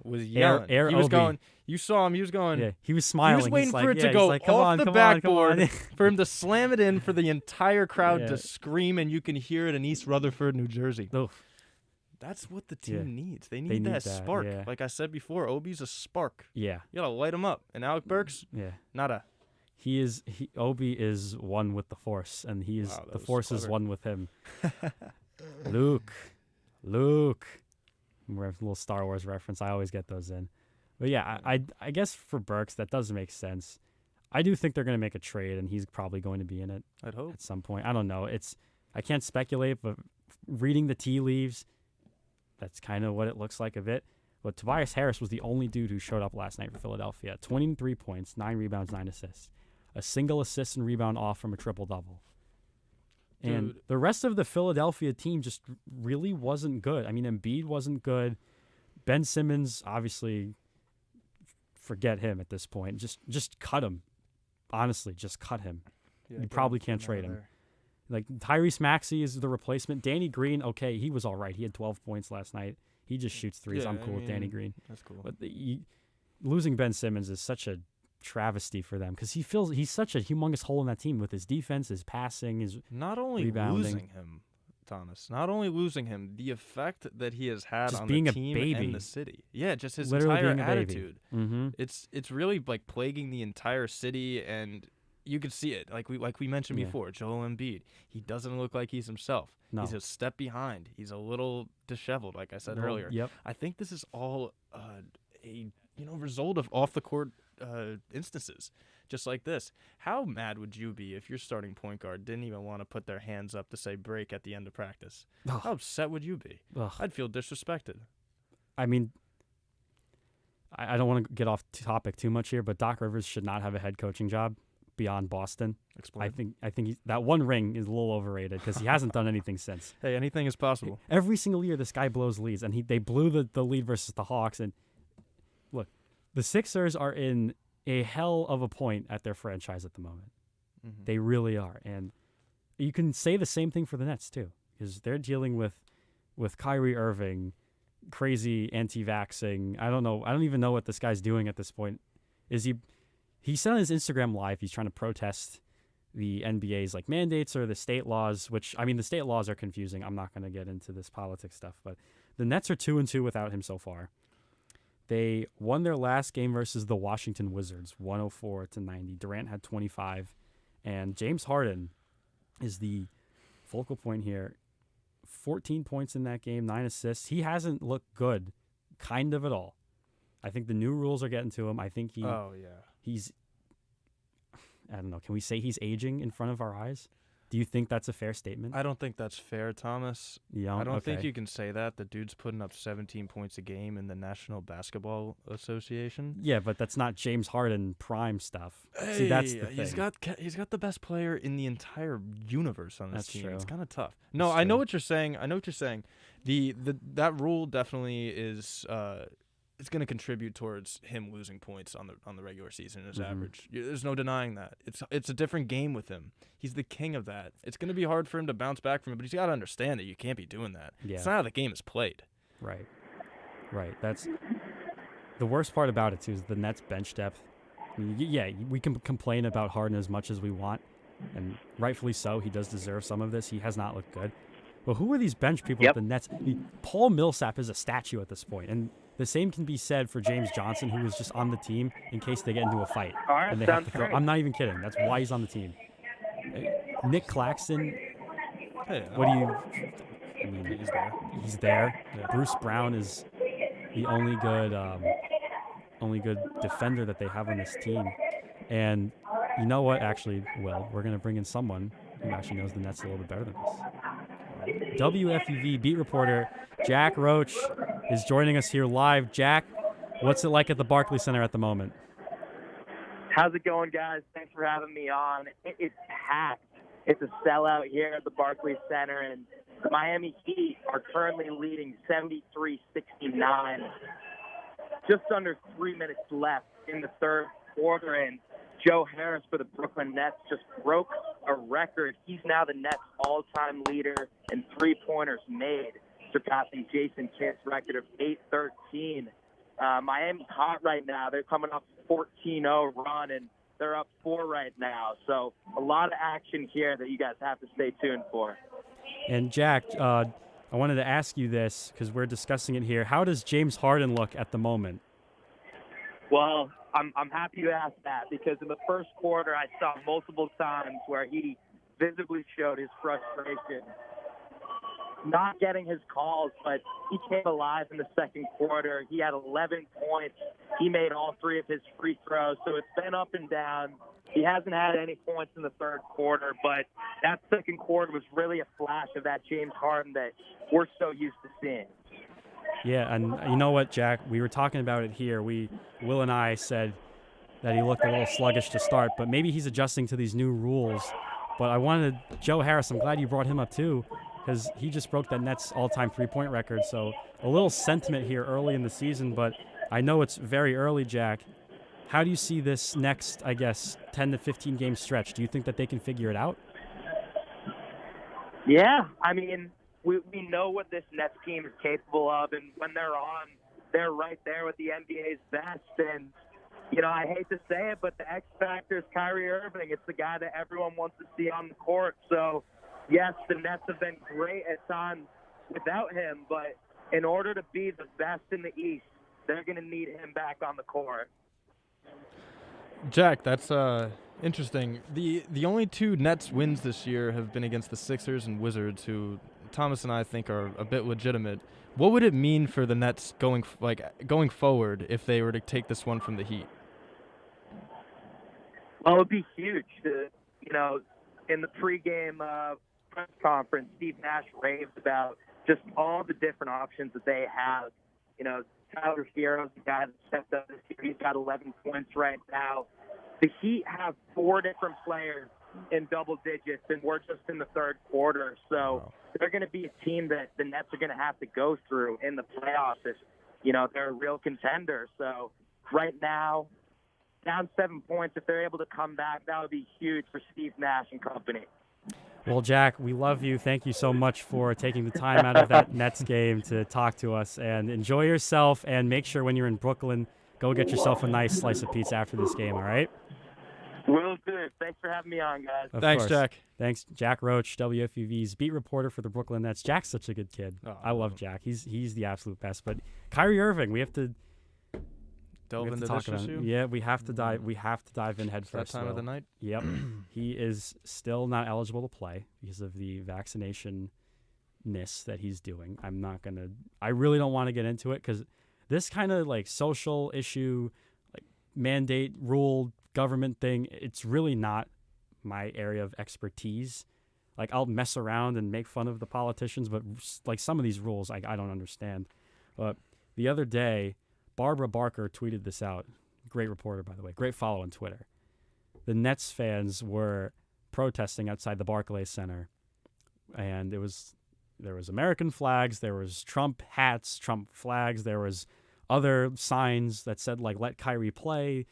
Was yelling. Air he was Obi. going. You saw him. He was going. Yeah, he was smiling. He was waiting He's for like, it to he's go like, come off on, the come on, come on. backboard for him to slam it in for the entire crowd Yeah. to scream, and you can hear it in East Rutherford, New Jersey. Oof. That's what the team needs. They need need that that, spark. yeah. Like I said before, Obi's a spark. Yeah. You gotta light him up. And Alec Burks, Yeah. nada. Obi is one with the Force, and the was Force is clever. one with him. Luke. We're a little Star Wars reference. I always get those in. But yeah, I guess for Burks, that does make sense. I do think they're going to make a trade, and he's probably going to be in it I'd hope. at some point. I don't know. I can't speculate, but reading the tea leaves, that's kind of what it looks like a bit. But Tobias Harris was the only dude who showed up last night for Philadelphia. 23 points, 9 rebounds, 9 assists. A single assist and rebound off from a triple-double. And Dude. the rest of the Philadelphia team just really wasn't good. I mean, Embiid wasn't good. Ben Simmons, obviously, forget him at this point. Just cut him. Honestly, just cut him. Yeah, You probably can't trade him. Like, Tyrese Maxey is the replacement. Danny Green, okay, he was all right. He had 12 points last night. He just shoots threes. Yeah, I'm cool with Danny Green. That's cool. But losing Ben Simmons is such a travesty for them because he's such a humongous hole in that team with his defense, his passing, his Not only rebounding. losing him, Thomas. Not only losing him, the effect that he has had Just on being the a team baby. and the city. Yeah, just his Literally entire being a baby. attitude. Mm-hmm. It's really like plaguing the entire city, and you could see it. Like we mentioned Yeah. before, Joel Embiid. He doesn't look like he's himself. No. He's a step behind. He's a little disheveled, like I said earlier. Yep. I think this is all a result of off the court instances, just like this. How mad would you be if your starting point guard didn't even want to put their hands up to say break at the end of practice? Ugh. How upset would you be? Ugh. I'd feel disrespected. I mean, I don't want to get off topic too much here, but Doc Rivers should not have a head coaching job beyond Boston. Explain. I think that one ring is a little overrated because he hasn't done anything since. Hey, anything is possible. Every single year, this guy blows leads, and they blew the lead versus the Hawks. And look, the Sixers are in a hell of a point at their franchise at the moment. Mm-hmm. They really are. And you can say the same thing for the Nets too, because they're dealing with Kyrie Irving, crazy anti-vaxxing. I don't know. I don't even know what this guy's doing at this point. Is he said on his Instagram live he's trying to protest the NBA's like mandates or the state laws, which I mean the state laws are confusing. I'm not going to get into this politics stuff, but the Nets are 2-2 without him so far. They won their last game versus the Washington Wizards, 104-90. Durant had 25, and James Harden is the focal point here. 14 points in that game, 9 assists. He hasn't looked good, kind of at all. I think the new rules are getting to him. I think he's, I don't know, can we say he's aging in front of our eyes? Do you think that's a fair statement? I don't think that's fair, Thomas. Yeah, I don't think you can say that. The dude's putting up 17 points a game in the National Basketball Association. Yeah, but that's not James Harden prime stuff. Hey, See, that's the thing. He's got the best player in the entire universe on this That's team. true. It's kind of tough. No, That's I know true. what you're saying. That rule definitely is it's going to contribute towards him losing points on the regular season in his average. There's no denying that. It's a different game with him. He's the king of that. It's going to be hard for him to bounce back from it, but he's got to understand that you can't be doing that. Yeah. It's not how the game is played. Right. That's the worst part about it too is the Nets bench depth. I mean, yeah, we can complain about Harden as much as we want, and rightfully so. He does deserve some of this. He has not looked good. But who are these bench people at the Nets? I mean, Paul Millsap is a statue at this point, and the same can be said for James Johnson, who was just on the team in case they get into a fight. All right, and they have to throw. I'm not even kidding. That's why he's on the team. Nick Claxton, what do you? I mean, He's there. He's there. Yeah. Bruce Brown is the only good defender that they have on this team. And you know what? Actually, Will, we're going to bring in someone who actually knows the Nets a little bit better than us. WFUV beat reporter Jack Roach is joining us here live. Jack, what's it like at the Barclays Center at the moment? How's it going, guys? Thanks for having me on. It's packed. It's a sellout here at the Barclays Center, and the Miami Heat are currently leading 73-69. Just under 3 minutes left in the third quarter, and Joe Harris for the Brooklyn Nets just broke a record. He's now the Nets' all-time leader in three-pointers made, surpassing Jason Kidd's record of 813. Miami's hot right now. They're coming off a 14-0 run, and they're up 4 right now. So a lot of action here that you guys have to stay tuned for. And Jack, I wanted to ask you this because we're discussing it here. How does James Harden look at the moment? Well, I'm happy you asked that because in the first quarter I saw multiple times where he visibly showed his frustration. Not getting his calls, but he came alive in the second quarter. He had 11 points. He made all 3 of his free throws, so it's been up and down. He hasn't had any points in the third quarter, but that second quarter was really a flash of that James Harden that we're so used to seeing. Yeah, and you know what, Jack? We were talking about it here. Will and I said that he looked a little sluggish to start, but maybe he's adjusting to these new rules. But I wanted Joe Harris. I'm glad you brought him up too, because he just broke that Nets all-time three-point record. So a little sentiment here early in the season, but I know it's very early, Jack. How do you see this next, 10 to 15 game stretch? Do you think that they can figure it out? Yeah, I mean, we know what this Nets team is capable of, and when they're on, they're right there with the NBA's best. And, I hate to say it, but the X factor is Kyrie Irving. It's the guy that everyone wants to see on the court. So, yes, the Nets have been great at times without him, but in order to be the best in the East, they're going to need him back on the court. Jack, that's interesting. The only 2 Nets wins this year have been against the Sixers and Wizards, who Thomas and I think are a bit legitimate. What would it mean for the Nets going forward if they were to take this one from the Heat? Well, it would be huge. In the pregame press conference, Steve Nash raved about just all the different options that they have. Tyler Hero's the guy that stepped up this year. He's got 11 points right now. The Heat have 4 different players in double digits, and we're just in the third quarter. So they're going to be a team that the Nets are going to have to go through in the playoffs if, they're a real contender. So right now, down 7 points, if they're able to come back, that would be huge for Steve Nash and company. Well, Jack, we love you. Thank you so much for taking the time out of that Nets game to talk to us. And enjoy yourself. And make sure when you're in Brooklyn, go get yourself a nice slice of pizza after this game, all right? Will do. Thanks for having me on, guys. Of Thanks, course. Jack. Thanks, Jack Roach, WFUV's beat reporter for the Brooklyn Nets. Jack's such a good kid. Oh, I love Jack. He's the absolute best. But Kyrie Irving, we have to Delve into talk this about issue. him. Yeah, we have to dive. We have to dive in head It's that first. time of the night. Yep, he is still not eligible to play because of the vaccination-ness that he's doing. I really don't want to get into it because this kind of like social issue, like mandate, rule, government thing, it's really not my area of expertise. Like I'll mess around and make fun of the politicians, but like some of these rules, I don't understand. But the other day, Barbara Barker tweeted this out. Great reporter, by the way. Great follow on Twitter. The Nets fans were protesting outside the Barclays Center, and there was American flags, there was Trump hats, Trump flags, there was other signs that said like "Let Kyrie play,"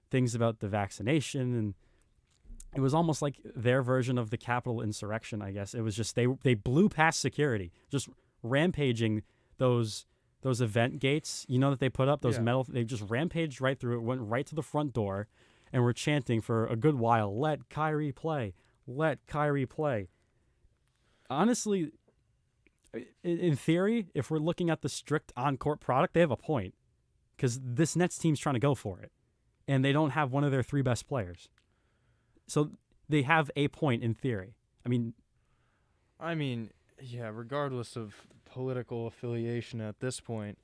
things about the vaccination, and it was almost like their version of the Capitol insurrection. I guess it was just they blew past security, just rampaging those event gates, that they put up, those metal, they just rampaged right through it, went right to the front door, and were chanting for a good while, "Let Kyrie play, let Kyrie play." Honestly, in theory, if we're looking at the strict on-court product, they have a point, because this Nets team's trying to go for it, and they don't have one of their 3 best players. So they have a point in theory. I mean, yeah, regardless of political affiliation at this point,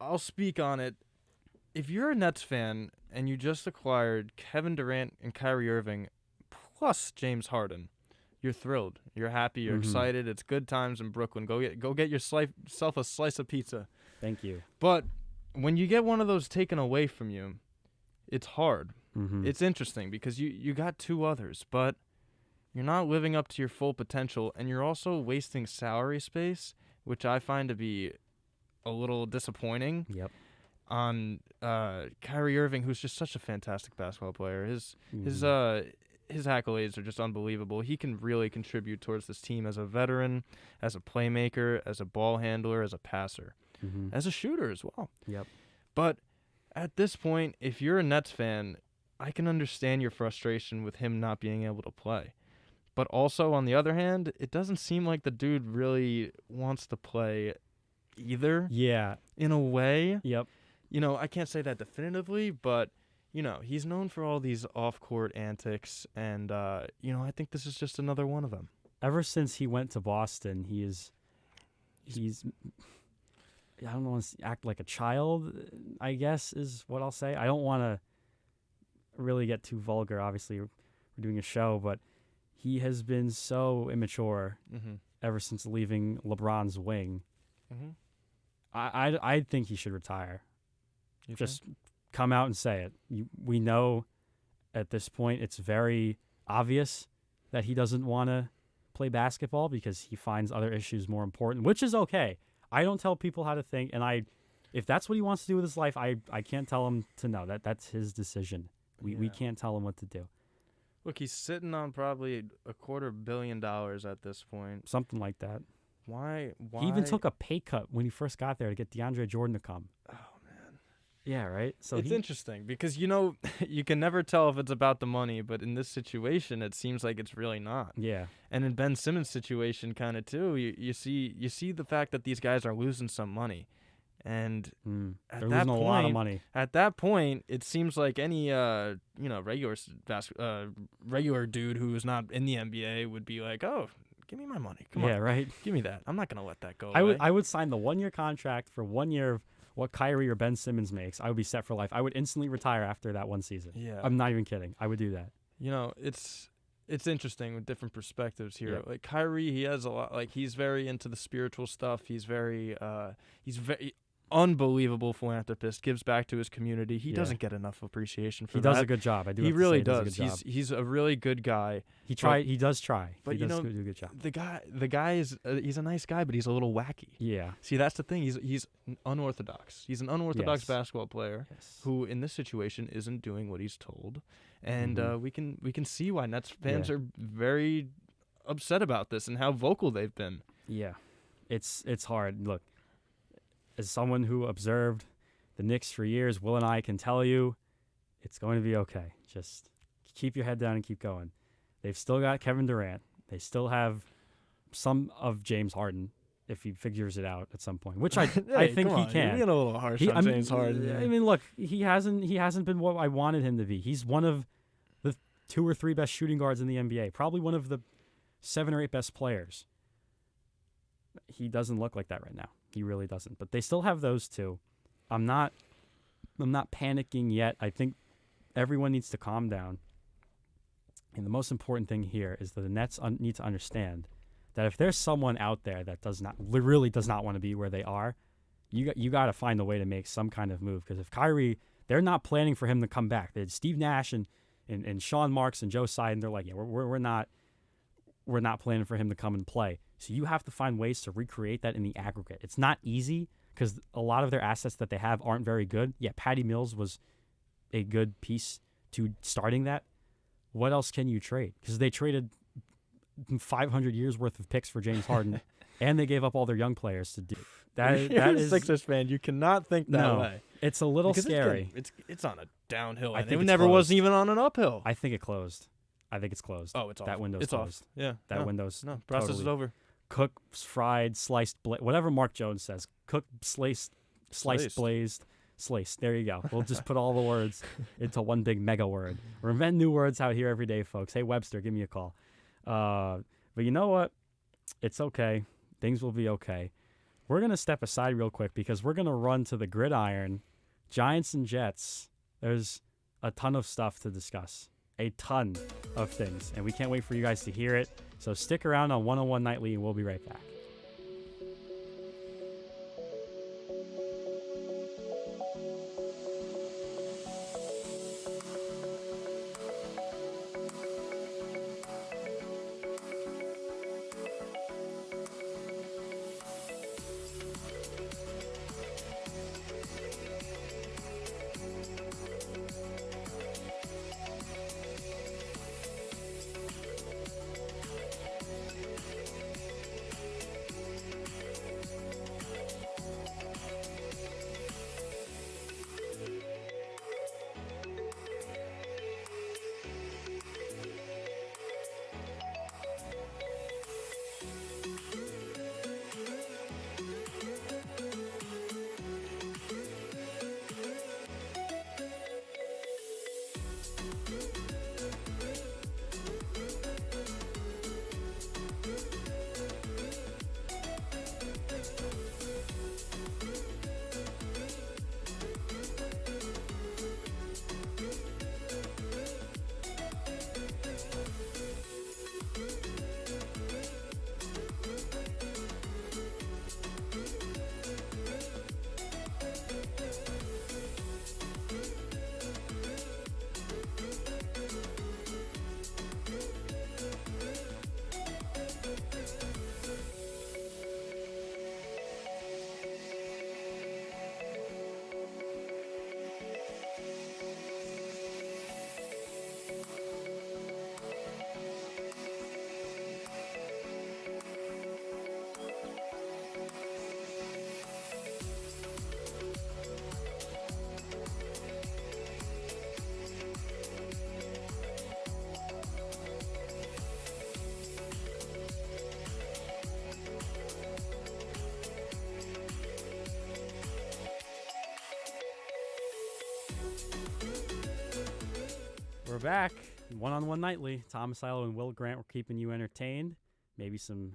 I'll speak on it. If you're a Nets fan and you just acquired Kevin Durant and Kyrie Irving plus James Harden, you're thrilled. You're happy. You're excited. It's good times in Brooklyn. Go get yourself a slice of pizza. thank you. But when you get one of those taken away from you, it's hard. Mm-hmm. It's interesting because you got 2 others, but you're not living up to your full potential, and you're also wasting salary space, which I find to be a little disappointing. Yep. On Kyrie Irving, who's just such a fantastic basketball player. His accolades are just unbelievable. He can really contribute towards this team as a veteran, as a playmaker, as a ball handler, as a passer, as a shooter as well. Yep. But at this point, if you're a Nets fan, I can understand your frustration with him not being able to play. But also, on the other hand, it doesn't seem like the dude really wants to play either. Yeah. In a way. Yep. I can't say that definitively, but, he's known for all these off-court antics, and, I think this is just another one of them. Ever since he went to Boston, he's I don't want to act like a child, I guess is what I'll say. I don't want to really get too vulgar. Obviously, we're doing a show, but he has been so immature ever since leaving LeBron's wing. I think he should retire. Just come out and say it. We know at this point it's very obvious that he doesn't want to play basketball because he finds other issues more important, which is okay. I don't tell people how to think, and if that's what he wants to do with his life, I can't tell him to no. That's his decision. We can't tell him what to do. Look, he's sitting on probably $250 million at this point. Something like that. Why? He even took a pay cut when he first got there to get DeAndre Jordan to come. Oh, man. Yeah, right? So it's interesting because, you can never tell if it's about the money, but in this situation, it seems like it's really not. Yeah. And in Ben Simmons' situation kind of too, you see the fact that these guys are losing some money. And they're losing a lot of money. At that point, it seems like any regular dude who's not in the NBA would be like, "Oh, give me my money. Come on. Yeah, right. Give me that. I'm not going to let that go away." I would sign the 1-year contract for 1 year of what Kyrie or Ben Simmons makes. I would be set for life. I would instantly retire after that one season. Yeah. I'm not even kidding. I would do that. It's interesting with different perspectives here. Yep. Like Kyrie, he has a lot. Like he's very into the spiritual stuff. He's very unbelievable philanthropist. Gives back to his community. He doesn't get enough appreciation for that. He does a good job. I do. He really does. He's He's a really good guy. He does try. But he does do a good job. The guy is he's a nice guy, but he's a little wacky. Yeah. See, that's the thing. He's unorthodox. He's an unorthodox basketball player who, in this situation, isn't doing what he's told, and we can see why Nets fans are very upset about this and how vocal they've been. Yeah, it's hard. Look, as someone who observed the Knicks for years, Will and I can tell you it's going to be okay. Just keep your head down and keep going. They've still got Kevin Durant. They still have some of James Harden if he figures it out at some point, which I think he can. You're being a little harsh on James Harden. I mean, look, he hasn't been what I wanted him to be. He's one of the 2 or 3 best shooting guards in the NBA, probably one of the 7 or 8 best players. He doesn't look like that right now. He really doesn't. But they still have those two. I'm not panicking yet. I think everyone needs to calm down. And the most important thing here is that the Nets need to understand that if there's someone out there that really does not want to be where they are, you got to find a way to make some kind of move. Because if Kyrie, they're not planning for him to come back. They had Steve Nash and Sean Marks and Joe Tsai, and they're like, yeah, we're not planning for him to come and play. So you have to find ways to recreate that in the aggregate. It's not easy because a lot of their assets that they have aren't very good. Yeah, Patty Mills was a good piece to starting that. What else can you trade? Because they traded 500 years worth of picks for James Harden, and they gave up all their young players to do that. You're a Sixers fan. You cannot think that way. It's a little scary. It's on a downhill. I think it never was even on an uphill. I think it closed. I think it's closed. Oh, it's off. That window's closed. Off. Yeah, that window's process totally is over. Cooked, fried, sliced, whatever Mark Jones says. Cooked, sliced, blazed, sliced. There you go. We'll just put all the words into one big mega word. We're inventing new words out here every day, folks. Hey, Webster, give me a call. But you know what? It's okay. Things will be okay. We're going to step aside real quick because we're going to run to the gridiron. Giants and Jets. There's a ton of stuff to discuss. A ton of things. And we can't wait for you guys to hear it. So stick around on 101 Nightly and we'll be right back. We're back. One-on-one Nightly. Thomas Silo and Will Grant were keeping you entertained. Maybe some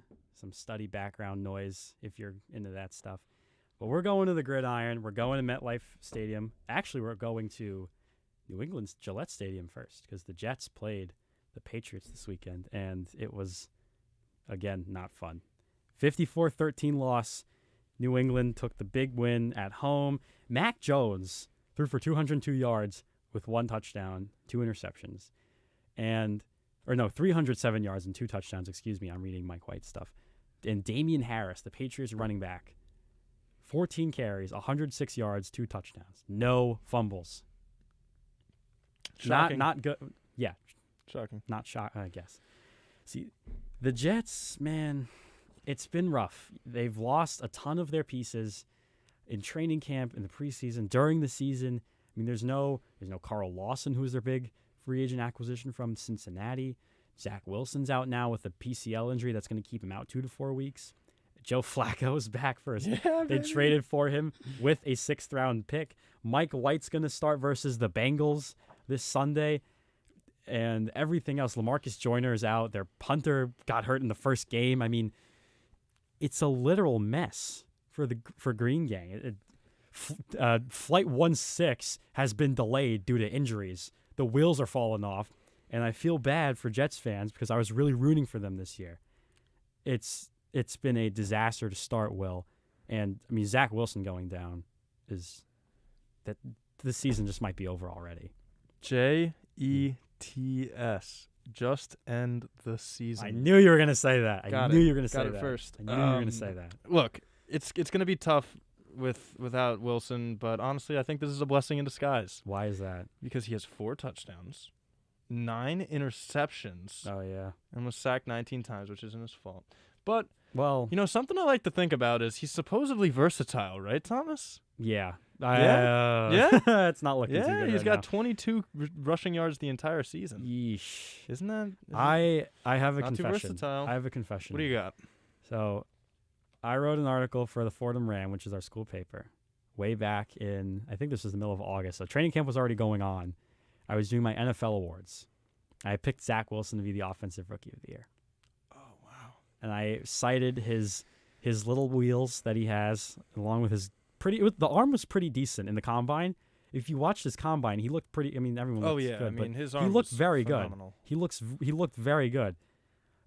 study background noise if you're into that stuff. But we're going to the gridiron. We're going to MetLife Stadium. Actually, we're going to New England's Gillette Stadium first because the Jets played the Patriots this weekend, and it was, again, not fun. 54-13 loss. New England took the big win at home. Mac Jones threw for 202 yards with 1 touchdown, 2 interceptions, 307 yards and 2 touchdowns. Excuse me, I'm reading Mike White stuff. And Damian Harris, the Patriots running back, 14 carries, 106 yards, 2 touchdowns, no fumbles. Shocking. Not good. Yeah, shocking. Not shock, I guess. See, the Jets, man, it's been rough. They've lost a ton of their pieces in training camp, in the preseason, during the season. I mean, there's no Carl Lawson, who was their big free agent acquisition from Cincinnati. Zach Wilson's out now with a PCL injury that's going to keep him out 2 to 4 weeks. Joe Flacco's back first. They traded for him with a 6th-round pick. Mike White's going to start versus the Bengals this Sunday. And everything else, LaMarcus Joyner is out. Their punter got hurt in the first game. I mean, it's a literal mess for Green Gang. Flight 16 has been delayed due to injuries. The wheels are falling off, and I feel bad for Jets fans because I was really rooting for them this year. It's been a disaster to start, Will, and I mean Zach Wilson going down is that this season just might be over already. JETS. Just end the season. I knew you were gonna say that. I knew you were gonna say that. that First. I knew you were gonna say that. Look, it's gonna be tough without Wilson, but honestly, I think this is a blessing in disguise. Why is that? Because he has 4 touchdowns, 9 interceptions. Oh yeah, and was sacked 19 times, which isn't his fault. But well, something I like to think about is he's supposedly versatile, right, Thomas? Yeah. Yeah? It's not looking too good. He's right got now. 22 rushing yards the entire season. Yeesh. Isn't that? I have a not too confession. versatile. I have a confession. What do you got? So, I wrote an article for the Fordham Ram, which is our school paper, way back in, I think this was the middle of August. So training camp was already going on. I was doing my NFL awards. I picked Zach Wilson to be the offensive rookie of the year. Oh wow! And I cited his little wheels that he has, along with his the arm was pretty decent in the combine. If you watched his combine, he looked pretty. I mean, everyone looks good. I mean, his arm he looked was very phenomenal. good. He looked very good.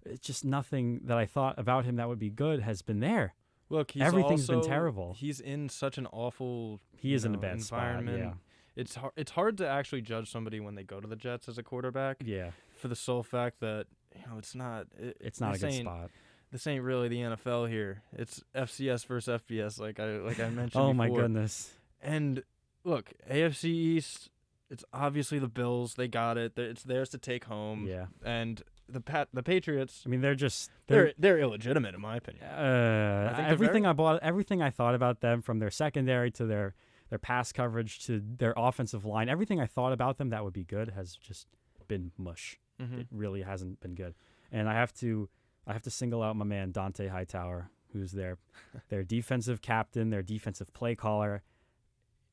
It's just nothing that I thought about him that would be good has been there. Look, everything's been terrible. He's in such an awful. He is in a bad environment. spot. Yeah. It's hard to actually judge somebody when they go to the Jets as a quarterback. Yeah. For the sole fact that it's not. It's not a good spot. This ain't really the NFL here. It's FCS versus FBS, like I mentioned. Oh before. my goodness! And look, AFC East. It's obviously the Bills. They got it. It's theirs to take home. Yeah. And the Patriots. I mean, they're illegitimate in my opinion. Everything I thought about them, from their secondary to their pass coverage to their offensive line, everything I thought about them that would be good has just been mush. Mm-hmm. It really hasn't been good. And I have to single out my man Dante Hightower, who's their defensive captain, their defensive play caller.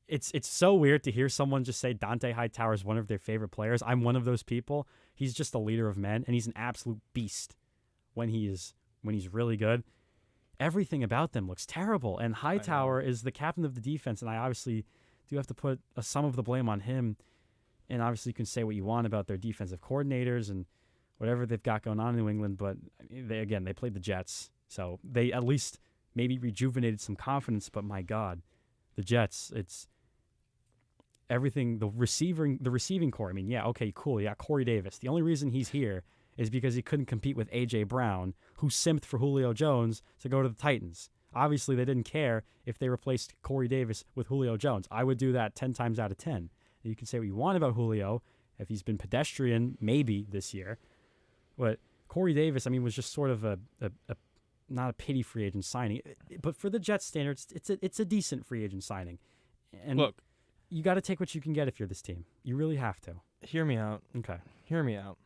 It's so weird to hear someone just say Dante Hightower is one of their favorite players. I'm one of those people. He's just a leader of men, and he's an absolute beast when he's really good. Everything about them looks terrible, and Hightower is the captain of the defense, and I obviously do have to put some of the blame on him. And obviously you can say what you want about their defensive coordinators and whatever they've got going on in New England, but they played the Jets, so they at least maybe rejuvenated some confidence. But my God, the Jets, it's everything. The receiving core. I mean, yeah, okay, cool. Yeah, Corey Davis. The only reason he's here is because he couldn't compete with A.J. Brown, who simped for Julio Jones to go to the Titans. Obviously, they didn't care if they replaced Corey Davis with Julio Jones. I would do that 10 times out of 10. You can say what you want about Julio, if he's been pedestrian maybe this year. But Corey Davis, I mean, was just sort of a not a pity free agent signing. But for the Jets standards, it's a decent free agent signing. And look, you got to take what you can get if you're this team. You really have to. Hear me out. Okay. Hear me out.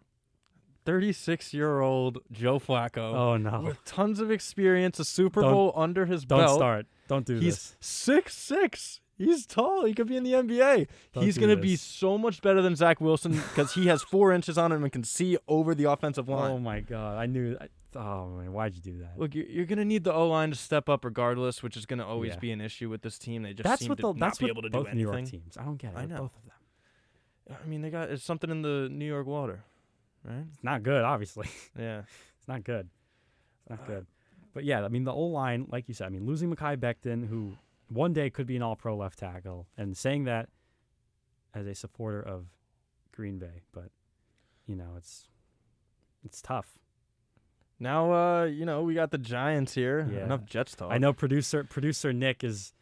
36-year-old Joe Flacco. Oh, no. With tons of experience, a Super Bowl under his belt. Don't start. Don't do this. He's 6'6". He's tall. He could be in the NBA. He's going to be so much better than Zach Wilson because he has 4 inches on him and can see over the offensive line. Oh, my God. I knew. Oh, man. Why'd you do that? Look, you're going to need the O-line to step up regardless, which is going to always be an issue with this team. They just seem to not be able to do anything. New York teams. I don't get it. I know. Both of them. I mean, it's something in the New York water, right? It's not good, obviously. Yeah. It's not good. It's not good. But, yeah, I mean, the O-line, like you said, I mean, losing Mekhi Becton, who one day could be an all-pro left tackle, and saying that as a supporter of Green Bay, but, it's tough. Now, we got the Giants here. Yeah. Enough Jets talk. I know producer Nick is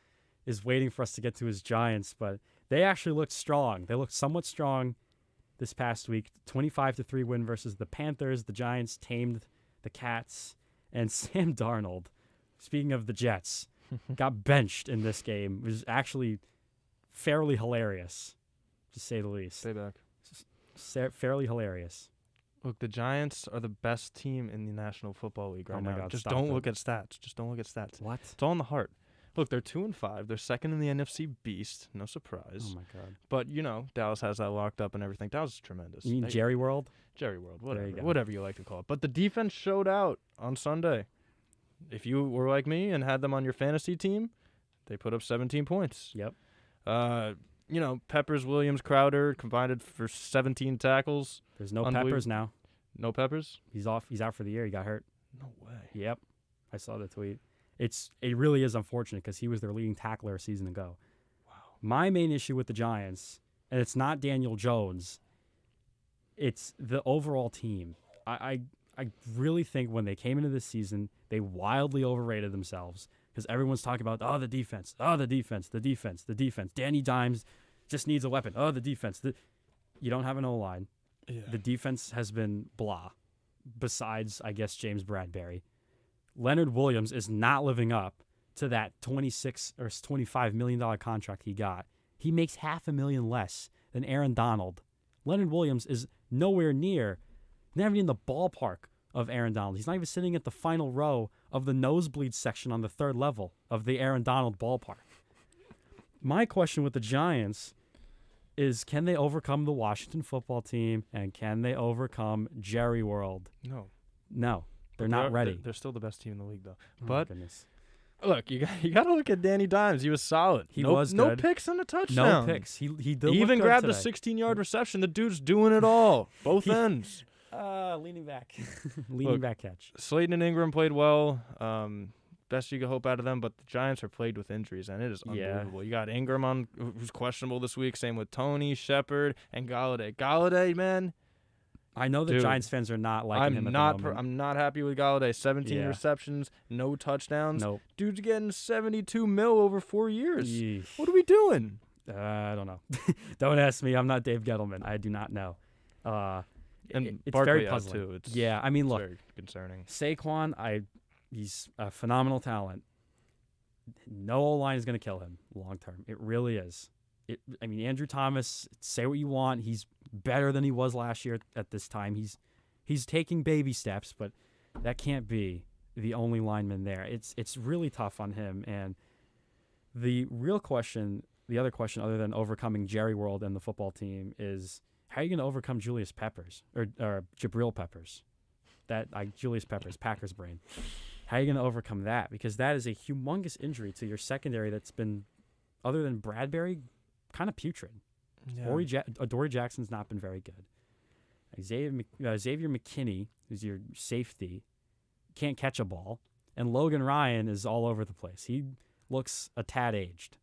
waiting for us to get to his Giants, but they actually looked strong. They looked somewhat strong. this past week. 25-3 win versus the Panthers. The Giants tamed the Cats. And Sam Darnold, speaking of the Jets, got benched in this game. It was actually fairly hilarious, to say the least. Stay back. Fairly hilarious. Look, the Giants are the best team in the National Football League right my now. God, Just stop don't it. look at stats. Just don't look at stats. What? It's all in the heart. Look, they're 2-5. They're second in the NFC Beast. No surprise. Oh, my God. But, Dallas has that locked up and everything. Dallas is tremendous. You mean Jerry World? Jerry World, There you go. whatever you like to call it. But the defense showed out on Sunday. If you were like me and had them on your fantasy team, they put up 17 points. Yep. Peppers, Williams, Crowder combined for 17 tackles. There's no Peppers now. No Peppers? He's off. He's out for the year. He got hurt. No way. Yep. I saw the tweet. It really is unfortunate because he was their leading tackler a season ago. Wow. My main issue with the Giants, and it's not Daniel Jones, it's the overall team. I really think when they came into this season, they wildly overrated themselves because everyone's talking about, the defense. Danny Dimes just needs a weapon. The defense. You don't have an O-line. Yeah. The defense has been blah, besides, I guess, James Bradbury. Leonard Williams is not living up to that $26 or $25 million contract he got. He makes $500,000 less than Aaron Donald. Leonard Williams is nowhere near, not even in the ballpark of Aaron Donald. He's not even sitting at the final row of the nosebleed section on the third level of the Aaron Donald ballpark. My question with the Giants is, can they overcome the Washington football team, and can they overcome Jerry World? No, they're not ready. They're still the best team in the league, though. Oh, but goodness. Look, you got to look at Danny Dimes. He was solid. He was no good. picks and a touchdown. No picks. He did He look even good grabbed today. a 16-yard reception. The dude's doing it all, both ends. Leaning back. Leaning back catch. Slayton and Ingram played well. Best you could hope out of them, but the Giants are plagued with injuries, and it is unbelievable. You got Ingram who's questionable this week. Same with Tony, Shepard, and Galladay. Galladay, man. I know the Giants fans are not liking him at the moment. I'm not happy with Galladay. 17 Yeah. receptions, no touchdowns. Nope. Dude's getting $72 million over 4 years. Yeesh. What are we doing? I don't know. Don't ask me. I'm not Dave Gettleman. I do not know. And it's Barkley very out, puzzling. too. Yeah, I mean, look, very concerning. Saquon, he's a phenomenal talent. No O-line is going to kill him long term. It really is. Andrew Thomas, say what you want. He's better than he was last year at this time. He's taking baby steps, but that can't be the only lineman there. It's really tough on him. And the real question, the other question other than overcoming Jerry World and the football team is, how are you going to overcome Julius Peppers or Jabril Peppers? Julius Peppers, Packers brain. How are you going to overcome that? Because that is a humongous injury to your secondary that's been, other than Bradbury, kind of putrid. Yeah. Adoree Jackson's not been very good. Xavier McKinney, who's your safety, can't catch a ball. And Logan Ryan is all over the place. He looks a tad aged,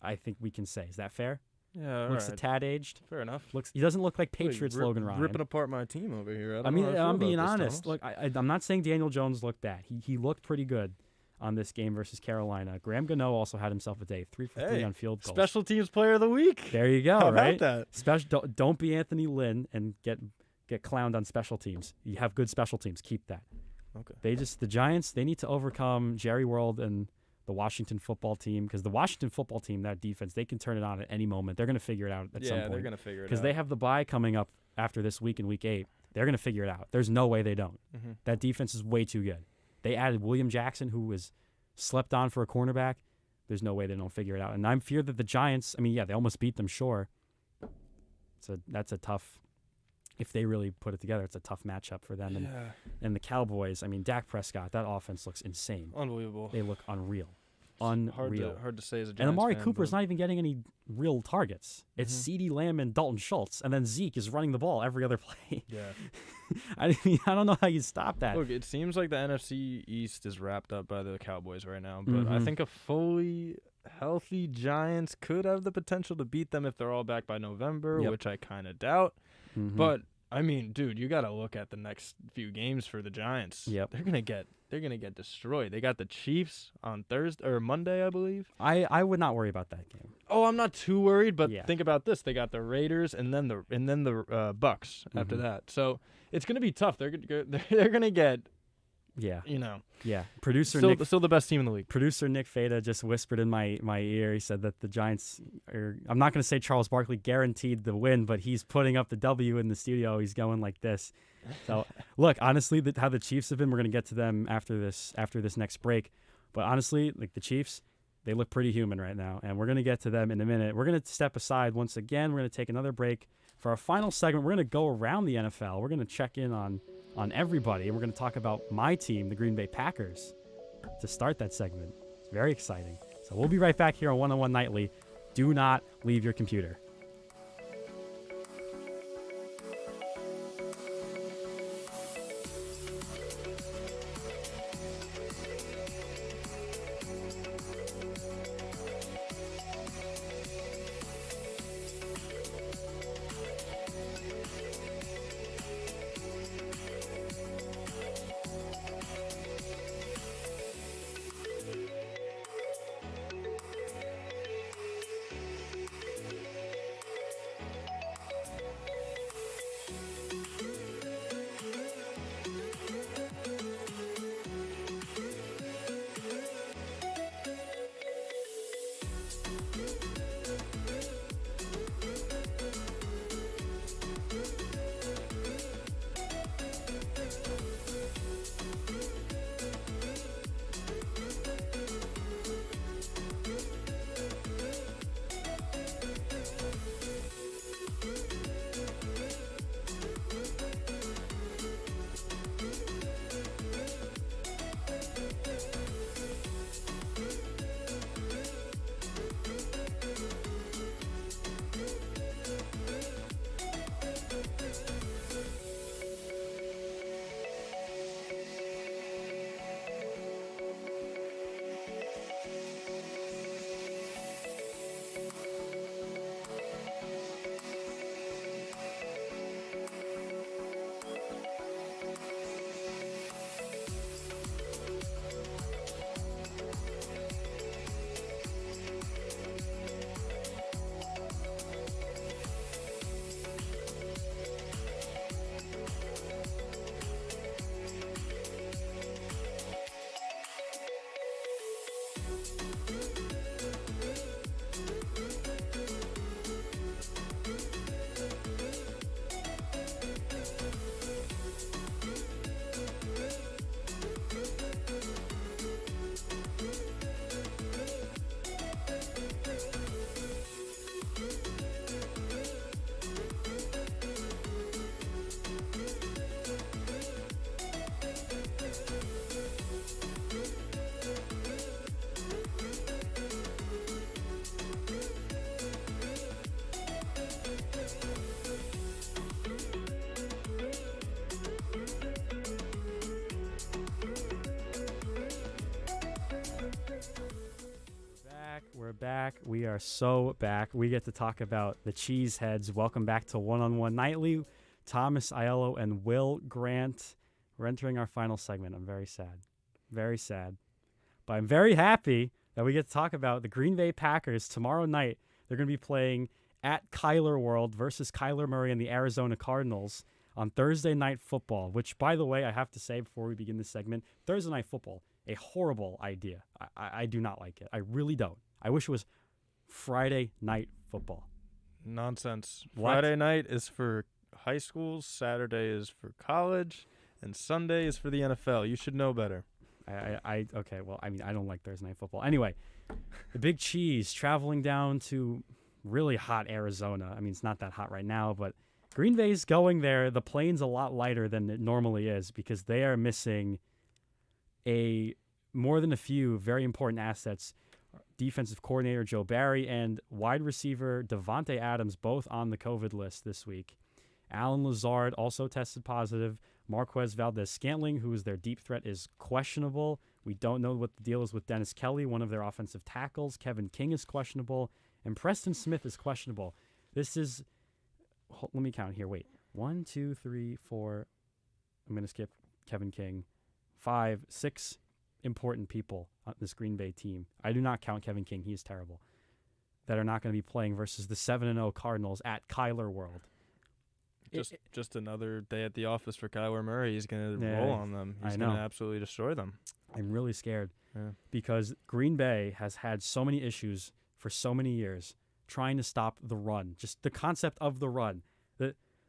I think we can say. Is that fair? Yeah, Looks a tad aged. Fair enough. He doesn't look like Patriots Logan Ryan. Ripping apart my team over here. I'm being honest. Look, I'm not saying Daniel Jones looked bad. He looked pretty good on this game versus Carolina. Graham Gano also had himself a day, 3 for 3 on field goals. Special teams player of the week. There you go. How right? about that? Don't be Anthony Lynn and get clowned on special teams. You have good special teams. Keep that. Okay. The Giants, they need to overcome Jerry World and the Washington football team, because the Washington football team, that defense, they can turn it on at any moment. They're going to figure it out at some point. Yeah, they're going to figure it out. Because they have the bye coming up after this week in Week 8. They're going to figure it out. There's no way they don't. Mm-hmm. That defense is way too good. They added William Jackson, who was slept on for a cornerback. There's no way they don't figure it out. And I'm feared that the Giants, they almost beat them, sure. So that's a tough, if they really put it together, it's a tough matchup for them. And the Cowboys, Dak Prescott, that offense looks insane. Unbelievable. They look unreal. Unreal. Hard to say as a Giants and Amari fan, Cooper's not even getting any real targets. It's CeeDee Lamb and Dalton Schultz, and then Zeke is running the ball every other play. Yeah. I don't know how you stop that. Look, it seems like the NFC East is wrapped up by the Cowboys right now, but I think a fully healthy Giants could have the potential to beat them if they're all back by November, which I kind of doubt. But I mean, dude, you got to look at the next few games for the Giants. Yep. They're gonna get destroyed. They got the Chiefs on Thursday or Monday, I believe. I would not worry about that game. Oh, I'm not too worried, but Yeah. think about this: they got the Raiders and then the Bucks after that. So it's gonna be tough. They're gonna get Yeah. Yeah. Producer Still, Nick still the best team in the league. Producer Nick Fada just whispered in my ear. He said that the Giants are, I'm not going to say Charles Barkley guaranteed the win, but he's putting up the W in the studio. He's going like this. So, look, honestly, how the Chiefs have been, we're going to get to them after this next break. But honestly, like the Chiefs, they look pretty human right now, and we're going to get to them in a minute. We're going to step aside once again. We're going to take another break. For our final segment, we're going to go around the NFL. We're going to check in on everybody, and we're going to talk about my team, the Green Bay Packers, to start that segment. It's very exciting. So we'll be right back here on 101 Nightly. Do not leave your computer. We're back. We are so back. We get to talk about the Cheeseheads. Welcome back to One-on-One Nightly. Thomas Aiello and Will Grant. We're entering our final segment. I'm very sad. Very sad. But I'm very happy that we get to talk about the Green Bay Packers tomorrow night. They're going to be playing at Kyler World versus Kyler Murray and the Arizona Cardinals on Thursday Night Football, which, by the way, I have to say before we begin this segment, Thursday Night Football, a horrible idea. I do not like it. I really don't. I wish it was Friday Night Football. Nonsense. What? Friday night is for high schools, Saturday is for college, and Sunday is for the NFL. You should know better. Okay, well, I mean, I don't like Thursday Night Football. Anyway, the Big Cheese traveling down to really hot Arizona. I mean, it's not that hot right now, but Green Bay's going there. The plane's a lot lighter than it normally is because they are missing more than a few very important assets. Defensive coordinator Joe Barry and wide receiver Devontae Adams both on the COVID list this week. Alan Lazard also tested positive. Marquez Valdez-Scantling, who is their deep threat, is questionable. We don't know what the deal is with Dennis Kelly, one of their offensive tackles. Kevin King is questionable. And Preston Smith is questionable. This is, let me count here, wait. 1, 2, 3, 4. I'm going to skip Kevin King. 5, 6 important people on this Green Bay team. I do not count Kevin King. He is terrible. That are not going to be playing versus the 7-0 Cardinals at Kyler World. Just another day at the office for Kyler Murray. He's going to roll on them. He's going to absolutely destroy them. I'm really scared because Green Bay has had so many issues for so many years trying to stop the run. Just the concept of the run.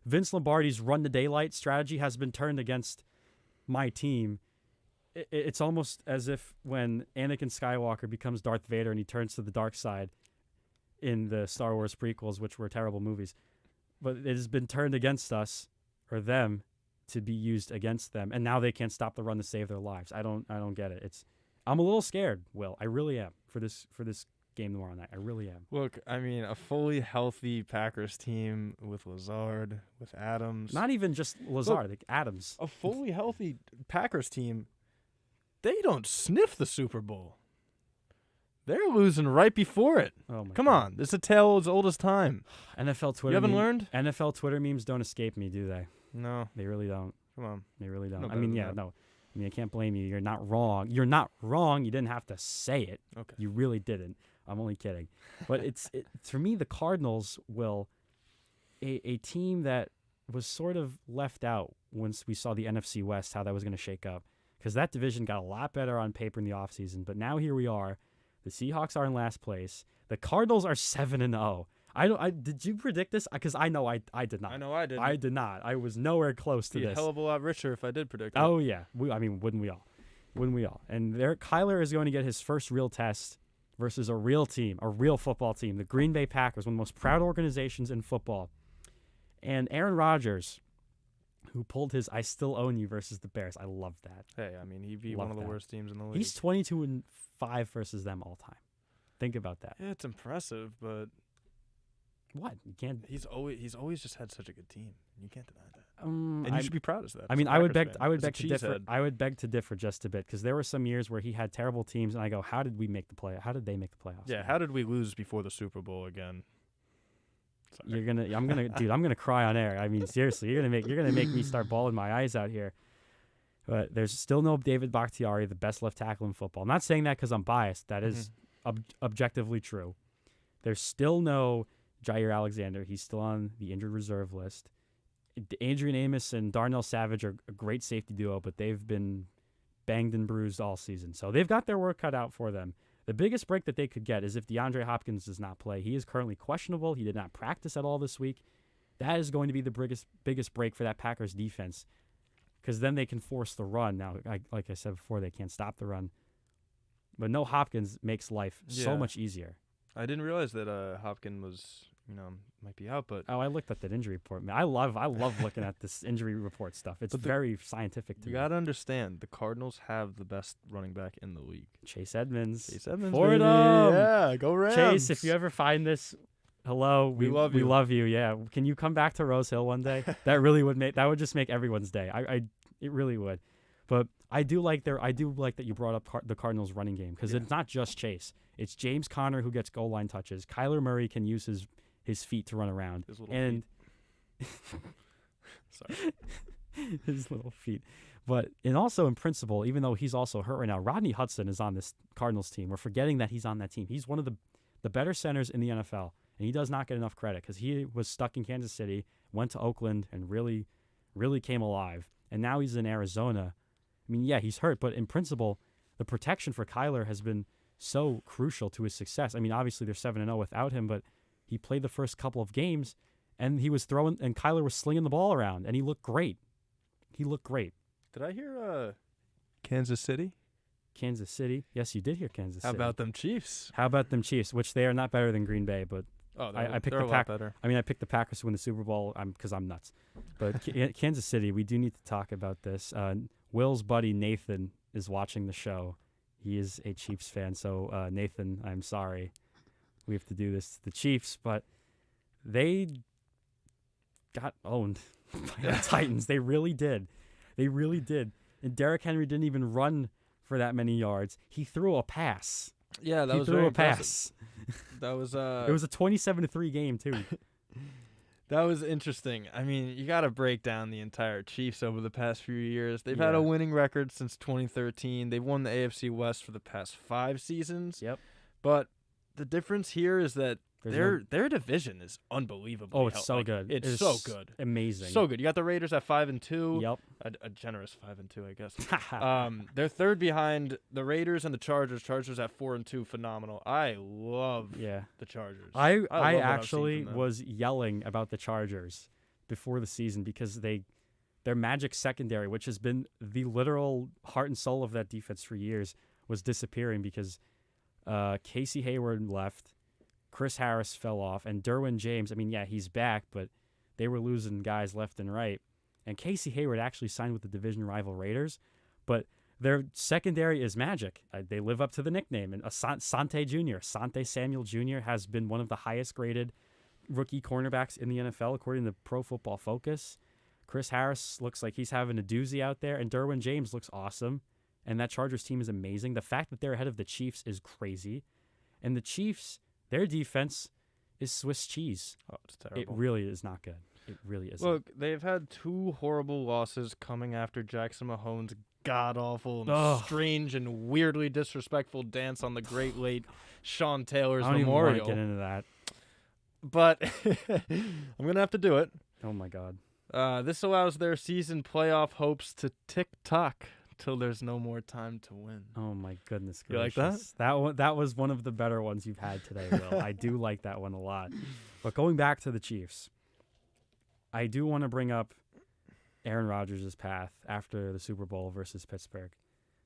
Vince Lombardi's run to daylight strategy has been turned against my team. It's almost as if when Anakin Skywalker becomes Darth Vader and he turns to the dark side in the Star Wars prequels, which were terrible movies. But it has been turned against us or them to be used against them, and now they can't stop the run to save their lives. I don't get it. I'm a little scared, Will. I really am for this game tomorrow night. I really am. Look, I mean, a fully healthy Packers team with Lazard, with Adams. Not even just Lazard, like Adams. A fully healthy Packers team, they don't sniff the Super Bowl. They're losing right before it. Oh my Come God. on. This is a tale as old as time. NFL Twitter. You haven't learned? NFL Twitter memes don't escape me, do they? No. They really don't. Come on. They really don't. No I mean, better yeah, than that. no. I mean, I can't blame you. You're not wrong. You're not wrong. You didn't have to say it. Okay. You really didn't. I'm only kidding. But for me, the Cardinals will a team that was sort of left out once we saw the NFC West, how that was going to shake up. Because that division got a lot better on paper in the offseason. But now here we are. The Seahawks are in last place. The Cardinals are 7-0. Did you predict this? Because I know I did not. I know I didn't. I did not. I was nowhere close to Be a this. hell of a lot richer if I did predict it. Oh, yeah. Wouldn't we all? Wouldn't we all? And Kyler is going to get his first real test versus a real team, a real football team, the Green Bay Packers, one of the most proud organizations in football. And Aaron Rodgers, who pulled his I still own you versus the Bears. I love that. Hey, I mean, he beat Love one of the that. worst teams in the league. He's 22-5 versus them all time. Think about that. Yeah, it's impressive, but What? You can't. he's always just had such a good team. You can't deny that. And And you should be proud of that. I mean, I would beg to differ. I would beg to differ just a bit because there were some years where he had terrible teams, and I go, how did we make the play? How did they make the playoffs? Yeah, how did we lose before the Super Bowl again? Sorry. I'm gonna cry on air. I mean, seriously, you're gonna make me start bawling my eyes out here. But there's still no David Bakhtiari, the best left tackle in football. I'm not saying that because I'm biased. That is objectively true. There's still no Jair Alexander. He's still on the injured reserve list. Adrian Amos and Darnell Savage are a great safety duo, but they've been banged and bruised all season. So they've got their work cut out for them. The biggest break that they could get is if DeAndre Hopkins does not play. He is currently questionable. He did not practice at all this week. That is going to be the biggest break for that Packers defense because then they can force the run. Now, like I said before, they can't stop the run. But no Hopkins makes life so much easier. I didn't realize that Hopkins was, might be out, but Oh, I looked at that injury report. Man, I love looking at this injury report stuff. It's very scientific to you me. got to understand, the Cardinals have the best running back in the league. Chase Edmonds. Baby. Fordham. Yeah, go Rams. Chase, if you ever find this, hello, We love We you. love you. Yeah, can you come back to Rose Hill one day? That would just make everyone's day. It really would. But I do like that you brought up the Cardinals running game because it's not just Chase. It's James Conner who gets goal line touches. Kyler Murray can use his feet to run around. His little feet. Sorry. His little feet. But also in principle, even though he's also hurt right now, Rodney Hudson is on this Cardinals team. We're forgetting that he's on that team. He's one of the better centers in the NFL, and he does not get enough credit because he was stuck in Kansas City, went to Oakland, and really, really came alive. And now he's in Arizona. I mean, yeah, he's hurt, but in principle, the protection for Kyler has been so crucial to his success. I mean, obviously they're 7-0 without him, but he played the first couple of games, and he was throwing, and Kyler was slinging the ball around, and he looked great. Did I hear Kansas City? Kansas City. Yes, you did hear Kansas How City. about them Chiefs? How about them Chiefs, which they are not better than Green Bay, but Oh, I picked they're the a lot better. I picked the Packers to win the Super Bowl because I'm nuts. But Kansas City, we do need to talk about this. Will's buddy Nathan is watching the show. He is a Chiefs fan, so Nathan, I'm sorry. We have to do this to the Chiefs, but they got owned by the Titans. They really did. And Derrick Henry didn't even run for that many yards. He threw a pass. Yeah, He threw a pass. That was It was a 27-3 game too. That was interesting. I mean, you got to break down the entire Chiefs over the past few years. They've had Yeah. a winning record since 2013. They've won the AFC West for the past 5 seasons. Yep. But the difference here is that There's their division is unbelievable. Oh, it's so good. It's so good. Amazing. So good. You got the Raiders at 5-2. Yep. A generous 5-2, I guess. They're third behind the Raiders and the Chargers. Chargers at 4-2. Phenomenal. I love the Chargers. I love what I've seen actually from them. was yelling about the Chargers before the season because their magic secondary, which has been the literal heart and soul of that defense for years, was disappearing because Casey Hayward left, Chris Harris fell off, and Derwin James, I mean, yeah, he's back, but they were losing guys left and right. And Casey Hayward actually signed with the division rival Raiders, but their secondary is magic. They live up to the nickname. And Asante Samuel Jr. has been one of the highest graded rookie cornerbacks in the NFL, according to Pro Football Focus. Chris Harris looks like he's having a doozy out there, and Derwin James looks awesome. And that Chargers team is amazing. The fact that they're ahead of the Chiefs is crazy. And the Chiefs, their defense is Swiss cheese. Oh, it's terrible. It really is not good. It really isn't. Look, they've had 2 horrible losses coming after Jackson Mahomes' god-awful and Ugh. strange and weirdly disrespectful dance on the great late Sean Taylor's I don't memorial. even want to get into that. But I'm going to have to do it. Oh, my God. This allows their season playoff hopes to tick-tock till there's no more time to win. Oh, my goodness You like gracious. That was one of the better ones you've had today, Will. I do like that one a lot. But going back to the Chiefs, I do want to bring up Aaron Rodgers' path after the Super Bowl versus Pittsburgh.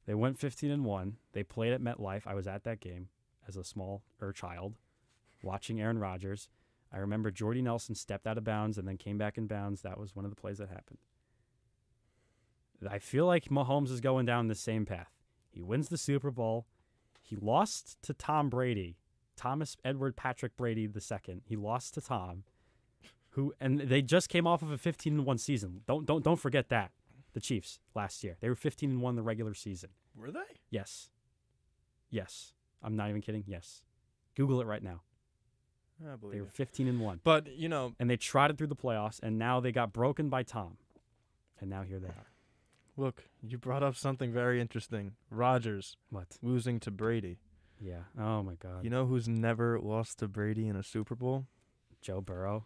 They went 15-1. They played at MetLife. I was at that game as a small child watching Aaron Rodgers. I remember Jordy Nelson stepped out of bounds and then came back in bounds. That was one of the plays that happened. I feel like Mahomes is going down the same path. He wins the Super Bowl. He lost to Tom Brady, Thomas Edward Patrick Brady II. He lost to Tom, and they just came off of a 15-1 season. Don't forget that. The Chiefs last year, they were 15-1 the regular season. Were they? Yes. I'm not even kidding. Yes. Google it right now. I believe They were it. 15-1. But, And they trotted through the playoffs, and now they got broken by Tom. And now here they are. look, you brought up something very interesting. Rodgers What? losing to Brady. Yeah. Oh, my God. You know who's never lost to Brady in a Super Bowl? Joe Burrow.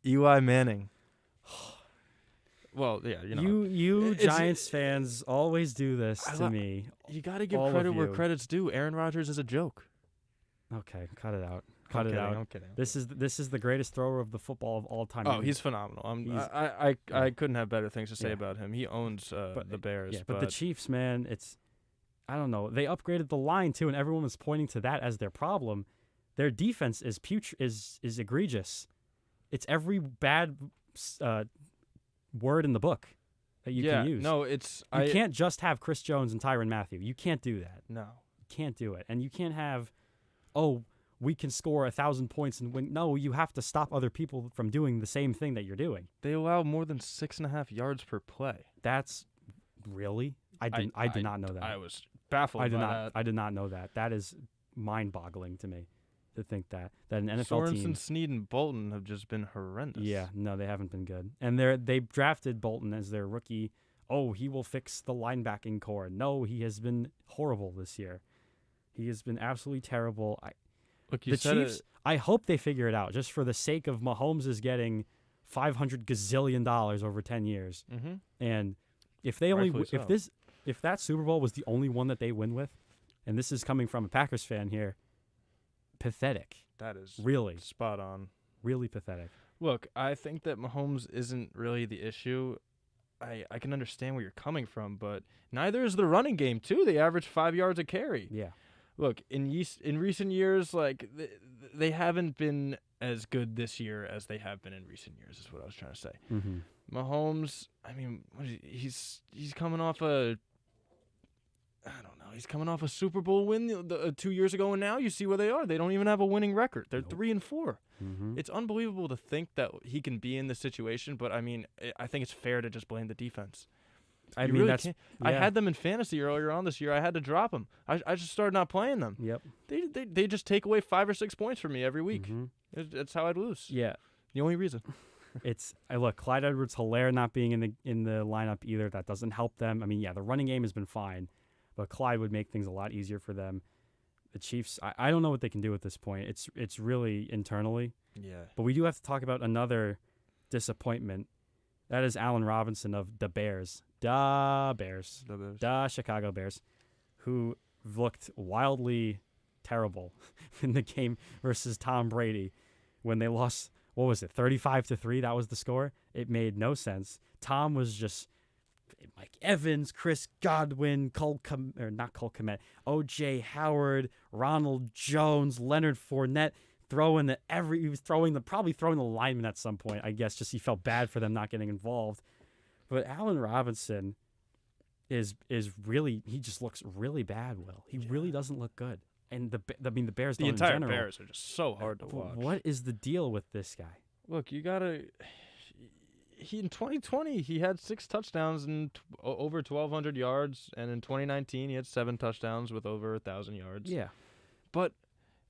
Eli Manning. Well, yeah, You It's- Giants fans always do this I to lo- me. You got to give all of credit where you. credit's due. Aaron Rodgers is a joke. Okay, cut it out. Cut it out. I'm kidding. This is the greatest thrower of the football of all time. Oh, he's phenomenal. He's- I couldn't have better things to say Yeah. about him. He owns the Bears. Yeah, but the Chiefs, man, I don't know. They upgraded the line too, and everyone was pointing to that as their problem. Their defense is is egregious. It's every bad word in the book that you can use. No, You can't just have Chris Jones and Tyrann Mathieu. You can't do that. No. You can't do it. And you can't have, we can score 1,000 points and win. No, you have to stop other people from doing the same thing that you're doing. They allow more than 6.5 yards per play. That's really? I did not know that. I was baffled by that. I did not know that. That is mind-boggling to me to think that an NFL Sorensen, team. Snead, and Bolton have just been horrendous. Yeah, no, they haven't been good. And they drafted Bolton as their rookie. Oh, he will fix the linebacking core. No, he has been horrible this year. He has been absolutely terrible. Look, you The said Chiefs, I hope they figure it out just for the sake of Mahomes is getting $500 gazillion over 10 years. Mm-hmm. And if they only Rightfully so. if that Super Bowl was the only one that they win with, and this is coming from a Packers fan here, pathetic. That is Really, spot on. really pathetic. Look, I think that Mahomes isn't really the issue. I can understand where you're coming from, but neither is the running game, too. They average 5 yards a carry. Yeah. Look, in recent years, like they haven't been as good this year as they have been in recent years, is what I was trying to say. Mm-hmm. Mahomes, I mean, he's coming off he's coming off a Super Bowl win 2 years ago, and now you see where they are. They don't even have a winning record. They're 3-4. Mm-hmm. It's unbelievable to think that he can be in this situation, but I mean, I think it's fair to just blame the defense. I You mean, really that's. can't. Yeah. I had them in fantasy earlier on this year. I had to drop them. I just started not playing them. Yep. They just take away 5 or 6 points from me every week. Mm-hmm. That's how I'd lose. Yeah. The only reason. Look, Clyde Edwards-Helaire not being in the lineup either. That doesn't help them. I mean, yeah, the running game has been fine, but Clyde would make things a lot easier for them. The Chiefs, I don't know what they can do at this point. It's really internally. Yeah. But we do have to talk about another disappointment. That is Allen Robinson of the Bears. Da Chicago Bears, who looked wildly terrible in the game versus Tom Brady when they lost, 35-3? That was the score. It made no sense. Tom was just Mike Evans, Chris Godwin, O.J. Howard, Ronald Jones, Leonard Fournette, he was probably throwing the lineman at some point, I guess, just he felt bad for them not getting involved. But Allen Robinson is really, he just looks really bad, Will. He really doesn't look good. And the Bears don't in entire general. Bears are just so hard to watch. What is the deal with this guy? Look, you gotta. In 2020 he had 6 touchdowns and over 1,200 yards, and in 2019 he had 7 touchdowns with over 1,000 yards. Yeah, but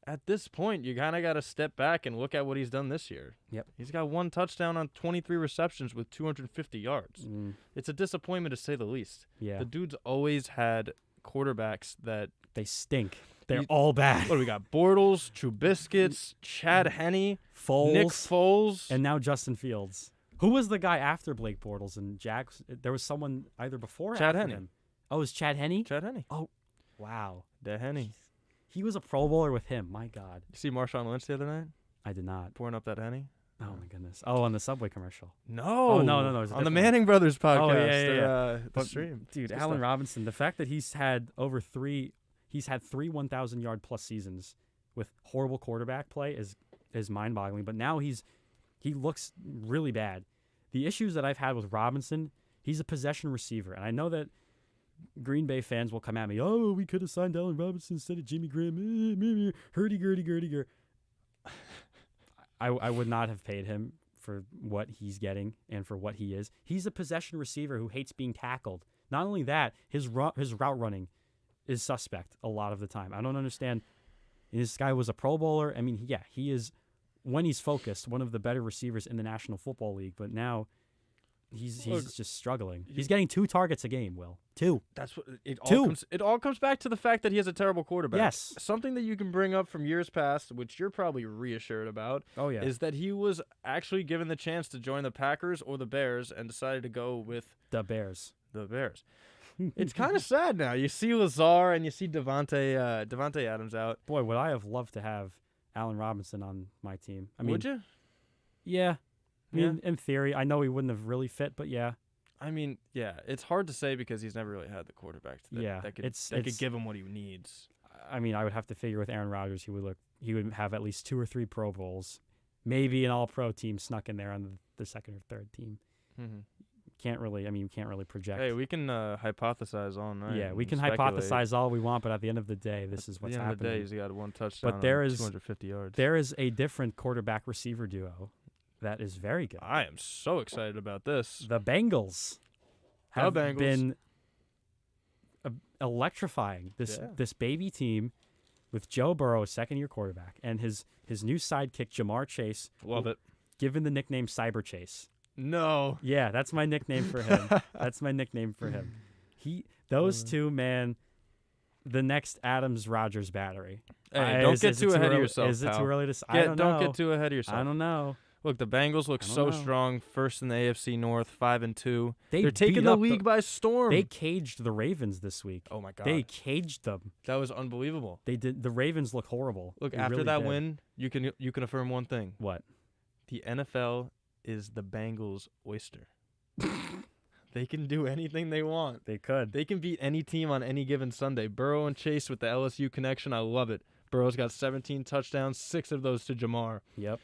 at this point you kind of got to step back and look at what he's done this year. Yep, he's got 1 touchdown on 23 receptions with 250 yards. It's a disappointment to say the least. Yeah, the dude's always had quarterbacks that they stink. They're all bad. What do we got? Bortles, Trubisky, Chad Henne, Foles, Nick Foles, and now Justin Fields. Who was the guy after Blake Bortles and Jags? There was someone either before or Chad after Henne. him. Oh, it was Chad Henne? Chad Henne. Oh, wow. The Henne. He was a Pro Bowler with him. My God. You see Marshawn Lynch the other night? I did not. Pouring up that Henne? Oh, my goodness. Oh, on the Subway commercial. No. Oh, no. On the Manning Brothers podcast. Oh, yeah. The But, stream. Dude, Good Allen stuff. Robinson, the fact that he's had three 1,000-yard plus seasons with horrible quarterback play is mind-boggling. But now he looks really bad. The issues that I've had with Robinson, he's a possession receiver. And I know that Green Bay fans will come at me, oh, we could have signed Allen Robinson instead of Jimmy Graham. Hurdy-gurdy. I would not have paid him for what he's getting and for what he is. He's a possession receiver who hates being tackled. Not only that, his route running is suspect a lot of the time. I don't understand. This guy was a Pro Bowler. I mean, yeah, he is, when he's focused, one of the better receivers in the National Football League. But now he's just struggling. He's getting 2 targets a game, Will. 2. That's what it all comes back to the fact that he has a terrible quarterback. Yes. Something that you can bring up from years past, which you're probably reassured about, is that he was actually given the chance to join the Packers or the Bears and decided to go with the Bears. It's kind of sad now. You see Lazar and you see Devontae Adams out. Boy, would I have loved to have Allen Robinson on my team. I mean, would you? Yeah. I mean, in theory, I know he wouldn't have really fit, but yeah. I mean, yeah, it's hard to say because he's never really had the quarterback that could give him what he needs. I mean, I would have to figure with Aaron Rodgers, he would have at least 2 or 3 Pro Bowls, maybe an All-Pro team snuck in there on the second or third team. Mm-hmm. Can't really project. Hey, we can hypothesize all night. Yeah, we can speculate. hypothesize all we want, but at the end of the day, this is what's happening. At the end of the day, he's got 1 touchdown but there on is 250 yards. There is a different quarterback-receiver duo that is very good. I am so excited about this. The Bengals have been electrifying this baby team with Joe Burrow, a second-year quarterback, and his new sidekick, Jamar Chase. Love it. Given the nickname Cyber Chase. No. Yeah, that's my nickname for him. Those two, man, the next Adams-Rogers battery. Hey, don't get too ahead of yourself, Is it too early to say? Don't get too ahead of yourself. I don't know. Look, the Bengals look so strong, first in the AFC North, 5-2. They're taking beat the up league by storm. They caged the Ravens this week. Oh my God. They caged them. That was unbelievable. They did. The Ravens look horrible. Look, They after really that did. win, you can affirm one thing. What? The NFL is the Bengals' oyster. They can do anything they want. They could. They can beat any team on any given Sunday. Burrow and Chase with the LSU connection, I love it. Burrow's got 17 touchdowns, 6 of those to Jamar. Yep.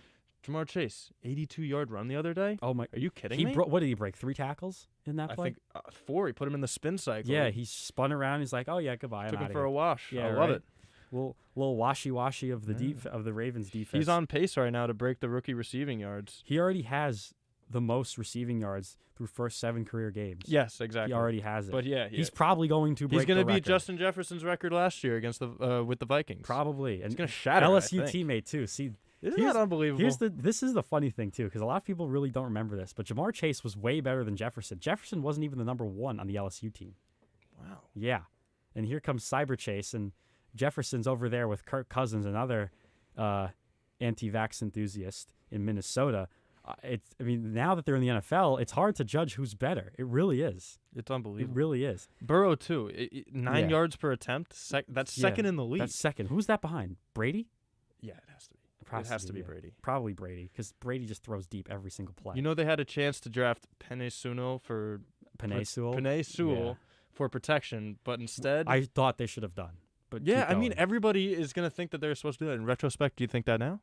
Jamar Chase, 82-yard run the other day. Oh my! Are you kidding me? What did he break? 3 tackles in that play? I think 4. He put him in the spin cycle. Yeah, he spun around. He's like, "Oh yeah, goodbye." Took I'm him for a wash. Yeah, I love right. it. Little washy of the of the Ravens defense. He's on pace right now to break the rookie receiving yards. He already has the most receiving yards through first 7 career games. Yes, exactly. He already has it. But yeah. He's probably going to break. He's going to the beat record. Justin Jefferson's record last year against with the Vikings. Probably, and he's going to shatter. LSU teammate too. See, Isn't that unbelievable? This is the funny thing too, because a lot of people really don't remember this, but Jamar Chase was way better than Jefferson. Jefferson wasn't even the number 1 on the LSU team. Wow. Yeah, and here comes Cyber Chase, and Jefferson's over there with Kirk Cousins, another anti-vax enthusiast in Minnesota. Now that they're in the NFL, it's hard to judge who's better. It really is. It's unbelievable. It really is. Burrow too. 9 yards per attempt. That's second in the league. That's second. Who's that behind? Brady? Yeah, it has to be. It has to be Brady. Probably Brady, because Brady just throws deep every single play. You know, they had a chance to draft Penei Sewell for for protection, but instead, I thought they should have done. But yeah, I mean, everybody is going to think that they're supposed to do that. In retrospect, do you think that now?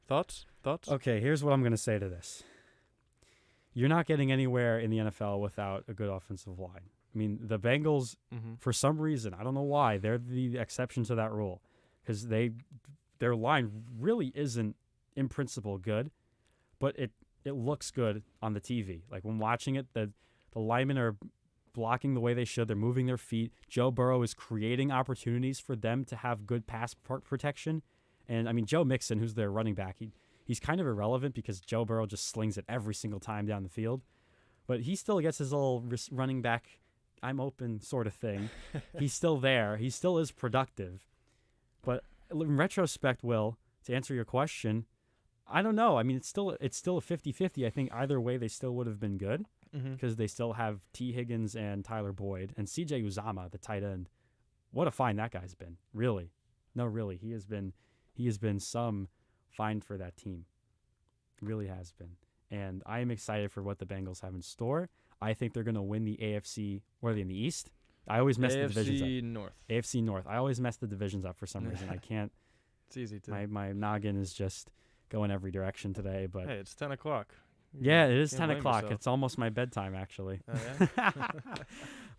Thoughts? Okay, here's what I'm going to say to this. You're not getting anywhere in the NFL without a good offensive line. I mean, the Bengals, for some reason, I don't know why, they're the exception to that rule, because their line really isn't, in principle, good, but it looks good on the TV. Like, when watching it, the linemen are blocking the way they should. They're moving their feet. Joe Burrow is creating opportunities for them to have good pass protection. And, I mean, Joe Mixon, who's their running back, he's kind of irrelevant because Joe Burrow just slings it every single time down the field. But he still gets his little running back, I'm open sort of thing. He's still there. He still is productive. But in retrospect, Will, to answer your question, I don't know. I mean, it's still a 50-50. I think either way they still would have been good because they still have T. Higgins and Tyler Boyd and C.J. Uzama, the tight end. What a find that guy's been. Really. No, really. He has been some find for that team. Really has been. And I am excited for what the Bengals have in store. I think they're going to win the AFC. What are they in the East? I always mess the divisions up. AFC North. AFC North. I always mess the divisions up for some reason. I can't. It's easy to. My noggin is just going every direction today. But hey, it's 10 o'clock. Yeah, it is 10 o'clock. It's almost my bedtime, actually. Oh, yeah?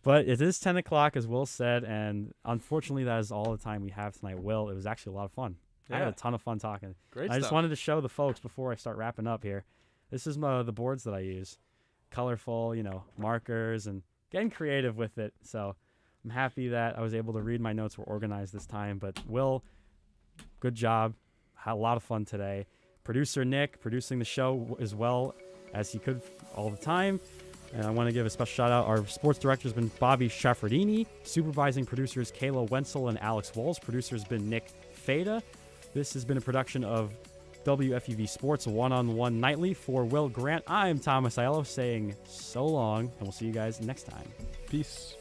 But it is 10 o'clock, as Will said, and unfortunately, that is all the time we have tonight. Will, it was actually a lot of fun. Yeah. I had a ton of fun talking. Great I stuff. just wanted to show the folks before I start wrapping up here. This is the boards that I use. Colorful, markers, and getting creative with it. So I'm happy that I was able to read my notes were organized this time. But Will, good job. Had a lot of fun today. Producer Nick producing the show as well as he could all the time. And I want to give a special shout out. Our sports director has been Bobby Schaffardini. Supervising producers Kayla Wenzel and Alex Walls. Producer has been Nick Fada. This has been a production of WFUV Sports One-on-One Nightly. For Will Grant, I'm Thomas Aiello saying so long, and we'll see you guys next time. Peace.